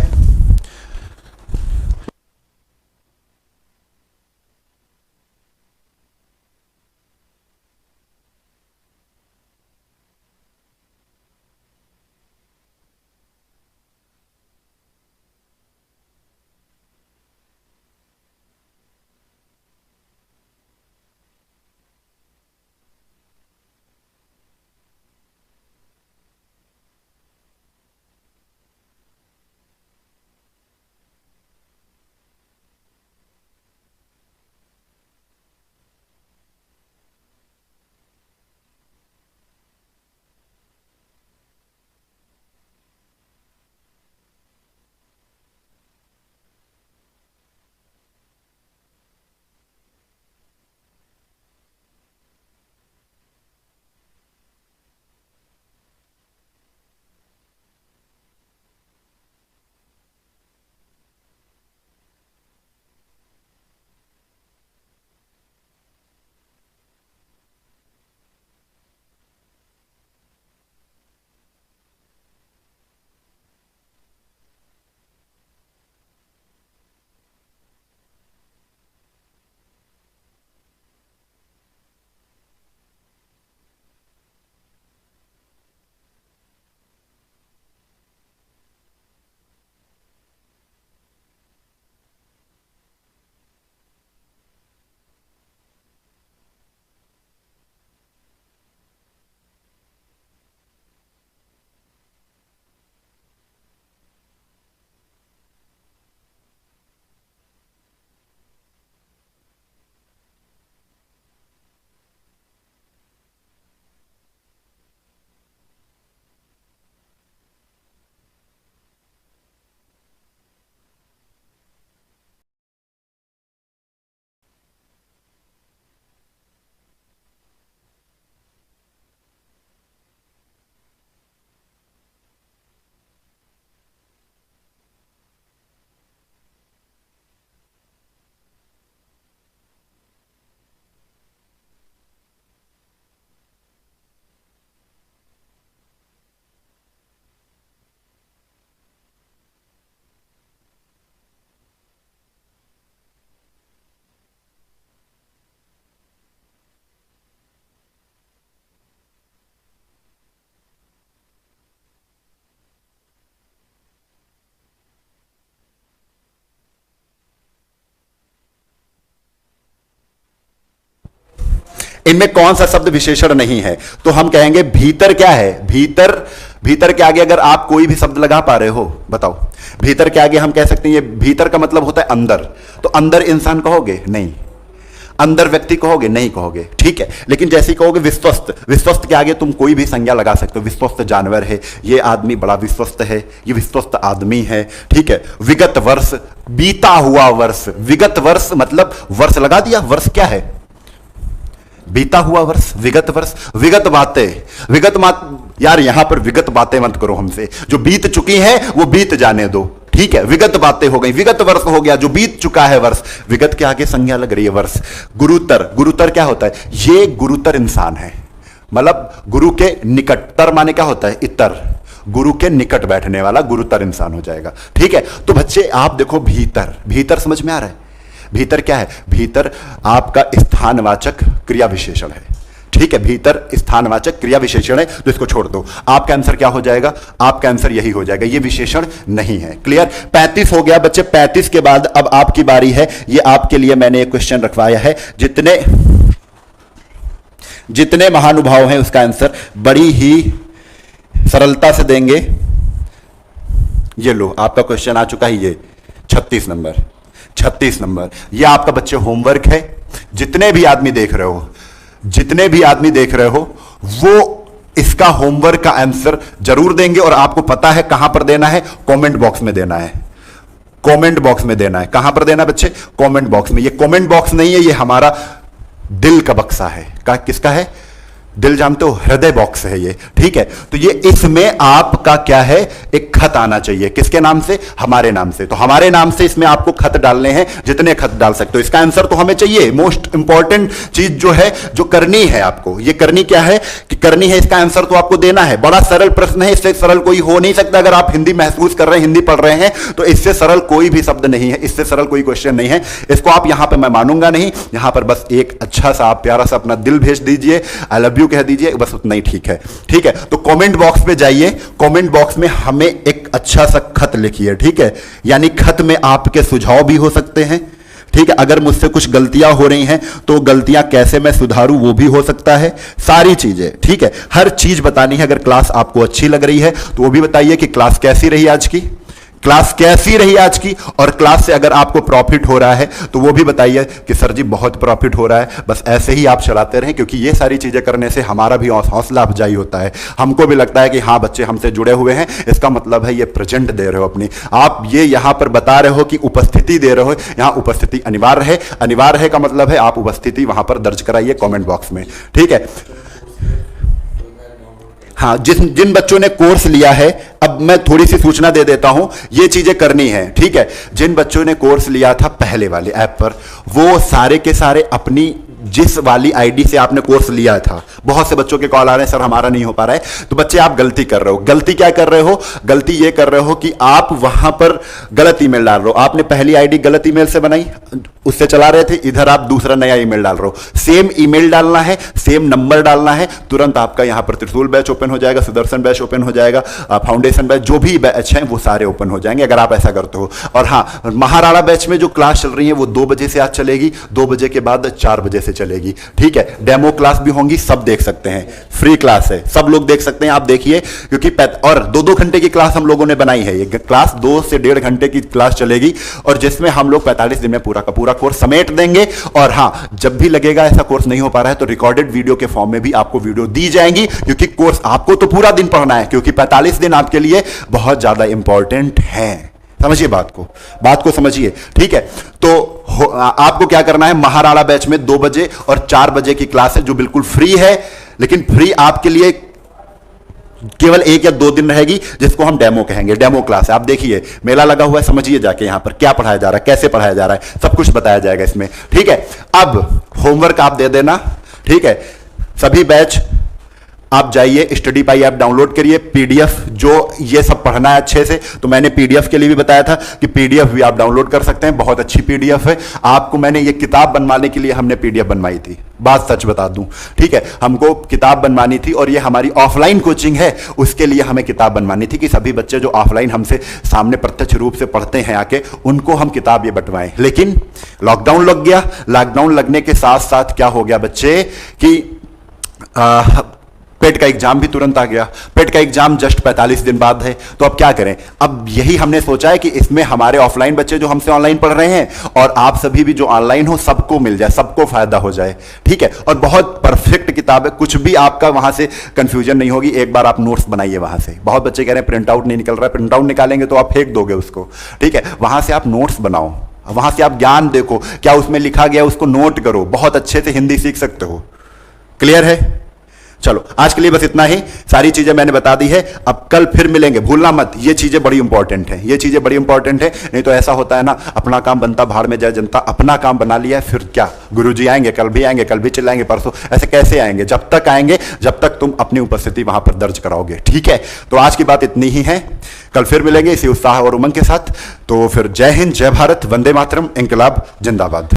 Speaker 1: इनमें कौन सा शब्द विशेषण नहीं है? तो हम कहेंगे भीतर क्या है? भीतर, भीतर के आगे अगर आप कोई भी शब्द लगा पा रहे हो, बताओ। भीतर के आगे हम कह सकते हैं, ये भीतर का मतलब होता है अंदर, तो अंदर इंसान कहोगे? नहीं। अंदर व्यक्ति कहोगे? नहीं कहोगे, ठीक है। लेकिन जैसे ही कहोगे विश्वस्त, विश्वस्त के आगे तुम कोई भी संज्ञा लगा सकते हो। विश्वस्त जानवर है, ये आदमी बड़ा विश्वस्त है, ये विश्वस्त आदमी है, ठीक है। विगत वर्ष, बीता हुआ वर्ष, विगत वर्ष मतलब वर्ष लगा दिया। वर्ष क्या है? बीता हुआ वर्ष, विगत वर्ष। विगत बातें, विगत यार यहां पर विगत बातें मत करो हमसे, जो बीत चुकी हैं वो बीत जाने दो, ठीक है। विगत बातें हो गई, विगत वर्ष हो गया, जो बीत चुका है वर्ष। विगत के आगे संज्ञा लग रही है वर्ष। गुरुतर, गुरुतर क्या होता है? ये गुरुतर इंसान है, मतलब गुरु के निकट। तर माने क्या होता है? इतर, गुरु के निकट बैठने वाला गुरुतर इंसान हो जाएगा, ठीक है। तो बच्चे आप देखो, भीतर, भीतर समझ में आ रहा है? भीतर क्या है? भीतर आपका स्थानवाचक क्रिया विशेषण है, ठीक है। भीतर स्थानवाचक क्रिया विशेषण है, तो इसको छोड़ दो। आपका आंसर क्या हो जाएगा? आपका आंसर यही हो जाएगा, ये विशेषण नहीं है। क्लियर? 35 हो गया बच्चे। 35 के बाद अब आपकी बारी है। ये आपके लिए मैंने एक क्वेश्चन रखवाया है, जितने महानुभाव हैं उसका आंसर बड़ी ही सरलता से देंगे। ये लो, आपका क्वेश्चन आ चुका है, ये 36 नंबर, 36 नंबर। ये आपका बच्चे होमवर्क है। जितने भी आदमी देख रहे हो, जितने भी आदमी देख रहे हो, वो इसका होमवर्क का आंसर जरूर देंगे। और आपको पता है कहां पर देना है? कमेंट बॉक्स में देना है, कमेंट बॉक्स में देना है। कहां पर देना है बच्चे? कमेंट बॉक्स में। ये कमेंट बॉक्स नहीं है, ये हमारा दिल का बक्सा है। किसका है? दिल जानते हो? हृदय बॉक्स है ये, ठीक है। तो ये इसमें आपका क्या है? एक खत आना चाहिए। किसके नाम से? हमारे नाम से। तो हमारे नाम से इसमें आपको खत डालने हैं, जितने खत डाल सकते हो। इसका आंसर तो हमें चाहिए। मोस्ट इंपॉर्टेंट चीज जो है, जो करनी है आपको, ये करनी क्या है कि करनी है, इसका आंसर तो आपको देना है। बड़ा सरल प्रश्न है, इससे सरल कोई हो नहीं सकता। अगर आप हिंदी महसूस कर रहे हैं, हिंदी पढ़ रहे हैं, तो इससे सरल कोई भी शब्द नहीं है, इससे सरल कोई क्वेश्चन नहीं है। इसको आप यहां पर मैं मानूंगा नहीं, यहां पर बस एक अच्छा सा प्यारा सा अपना दिल भेज दीजिए, आई लव यू कह दीजिए, बस उतना ही ठीक है, ठीक है। तो कमेंट बॉक्स पे जाइए, कमेंट बॉक्स में हमें एक अच्छा सा खत लिखिए, ठीक है। यानी खत में आपके सुझाव भी हो सकते हैं, ठीक है। अगर मुझसे कुछ गलतियां हो रही हैं तो गलतियां कैसे मैं सुधारूं वो भी हो सकता है, सारी चीजें, ठीक है। हर चीज बतानी है। अगर क्लास आपको अच्छी लग रही है तो वो भी बताइए कि क्लास कैसी रही आज की, क्लास कैसी रही आज की। और क्लास से अगर आपको प्रॉफिट हो रहा है तो वो भी बताइए कि सर जी बहुत प्रॉफिट हो रहा है। बस ऐसे ही आप चलाते रहें, क्योंकि ये सारी चीजें करने से हमारा भी हौसला अफजाई होता है। हमको भी लगता है कि हाँ बच्चे हमसे जुड़े हुए हैं, इसका मतलब है ये प्रेजेंट दे रहे हो अपनी, आप ये यहां पर बता रहे हो कि उपस्थिति दे रहे हो। यहां उपस्थिति अनिवार्य है, अनिवार्य है का मतलब है आप उपस्थिति वहां पर दर्ज कराइए कमेंट बॉक्स में, ठीक है। हाँ, जिन बच्चों ने कोर्स लिया है, अब मैं थोड़ी सी सूचना दे देता हूं, ये चीजें करनी है, ठीक है। जिन बच्चों ने कोर्स लिया था पहले वाले ऐप पर, वो सारे के सारे अपनी जिस वाली आईडी से आपने कोर्स लिया था, बहुत से बच्चों के कॉल आ रहे हैं सर हमारा नहीं हो पा रहा है। तो बच्चे आप गलती कर रहे हो। गलती क्या कर रहे हो? गलती ये कर रहे हो कि आप वहां पर गलत ईमेल डाल रहे हो। आपने पहली आईडी गलत ईमेल से बनाई, उससे चला रहे थे, इधर आप दूसरा नया ईमेल डाल रहे हो। सेम ईमेल डालना है, सेम नंबर डालना है, तुरंत आपका यहां पर त्रिशूल बैच ओपन हो जाएगा, सुदर्शन बैच ओपन हो जाएगा, फाउंडेशन बैच, जो भी बैच हैं वो सारे ओपन हो जाएंगे अगर आप ऐसा करते हो। और हाँ, महाराणा बैच में जो क्लास चल रही है वो 2 बजे से आज चलेगी, 2 बजे के बाद 4 बजे से चलेगी, ठीक है। डेमो क्लास भी होंगी, सब देख सकते हैं, फ्री क्लास है, सब लोग देख सकते हैं, आप देखिए। क्योंकि और 2-2 घंटे की क्लास हम लोगों ने बनाई है। ये क्लास 2 से 1.5 घंटे की क्लास चलेगी, और जिसमें हम लोग 45 दिन में पूरा का पूरा कोर्स समेट देंगे। और हाँ, जब भी लगेगा ऐसा कोर्स नहीं हो पा रहा है तो रिकॉर्डेड वीडियो के फॉर्म में भी आपको वीडियो दी जाएंगी, क्योंकि कोर्स आपको तो पूरा दिन पढ़ना है, क्योंकि 45 दिन आपके लिए बहुत ज्यादा इंपॉर्टेंट है। समझिए बात को समझिए, ठीक है। तो आपको क्या करना है, महाराणा बैच में 2 बजे और 4 बजे की क्लास है जो बिल्कुल फ्री है, लेकिन फ्री आपके लिए केवल 1 या 2 दिन रहेगी, जिसको हम डेमो कहेंगे। डेमो क्लास है, आप देखिए मेला लगा हुआ है, समझिए जाके यहां पर क्या पढ़ाया जा रहा है, कैसे पढ़ाया जा रहा है, सब कुछ बताया जाएगा इसमें, ठीक है। अब होमवर्क आप दे देना, ठीक है। सभी बैच आप जाइए स्टडी पाई ऐप डाउनलोड करिए, पीडीएफ जो ये सब पढ़ना है अच्छे से, तो मैंने पीडीएफ के लिए भी बताया था कि पीडीएफ भी आप डाउनलोड कर सकते हैं, बहुत अच्छी पीडीएफ है। आपको मैंने ये किताब बनवाने के लिए हमने पीडीएफ बनवाई थी, बात सच बता दूं, ठीक है, हमको किताब बनवानी थी और ये हमारी ऑफलाइन कोचिंग है, उसके लिए हमें किताब बनवानी थी कि सभी बच्चे जो ऑफलाइन हमसे सामने प्रत्यक्ष रूप से पढ़ते हैं आके, उनको हम किताब ये बंटवाएं। लेकिन लॉकडाउन लग गया, लॉकडाउन लगने के साथ साथ क्या हो गया बच्चे कि पेट का एग्जाम भी तुरंत आ गया। पेट का एग्जाम जस्ट 45 दिन बाद है, तो अब क्या करें। अब यही हमने सोचा है कि इसमें हमारे ऑफलाइन बच्चे जो हमसे ऑनलाइन पढ़ रहे हैं और आप सभी भी जो ऑनलाइन हो, सबको मिल जाए, सबको फायदा हो जाए, ठीक है। और बहुत परफेक्ट किताब है, कुछ भी आपका वहां से कंफ्यूजन नहीं होगी। एक बार आप नोट्स बनाइए वहां से। बहुत बच्चे कह रहे हैं प्रिंट आउट नहीं निकल रहा है, प्रिंट आउट निकालेंगे तो आप फेंक दोगे उसको, ठीक है। वहां से आप नोट्स बनाओ, वहां से आप ज्ञान देखो, क्या उसमें लिखा गया उसको नोट करो, बहुत अच्छे से हिंदी सीख सकते हो। क्लियर है? चलो आज के लिए बस इतना ही, सारी चीजें मैंने बता दी है। अब कल फिर मिलेंगे, भूलना मत, ये चीजें बड़ी इंपॉर्टेंट है, ये चीजें बड़ी इंपॉर्टेंट है। नहीं तो ऐसा होता है ना, अपना काम बनता भाड़ में जाए जनता, अपना काम बना लिया फिर क्या, गुरुजी आएंगे, कल भी आएंगे, कल भी चिल्लाएंगे, परसों, ऐसे कैसे आएंगे? जब तक आएंगे जब तक तुम अपनी उपस्थिति वहां पर दर्ज कराओगे, ठीक है। तो आज की बात इतनी ही है, कल फिर मिलेंगे इसी उत्साह और उमंग के साथ। तो फिर जय हिंद, जय भारत, वंदे मातरम, इंकलाब जिंदाबाद।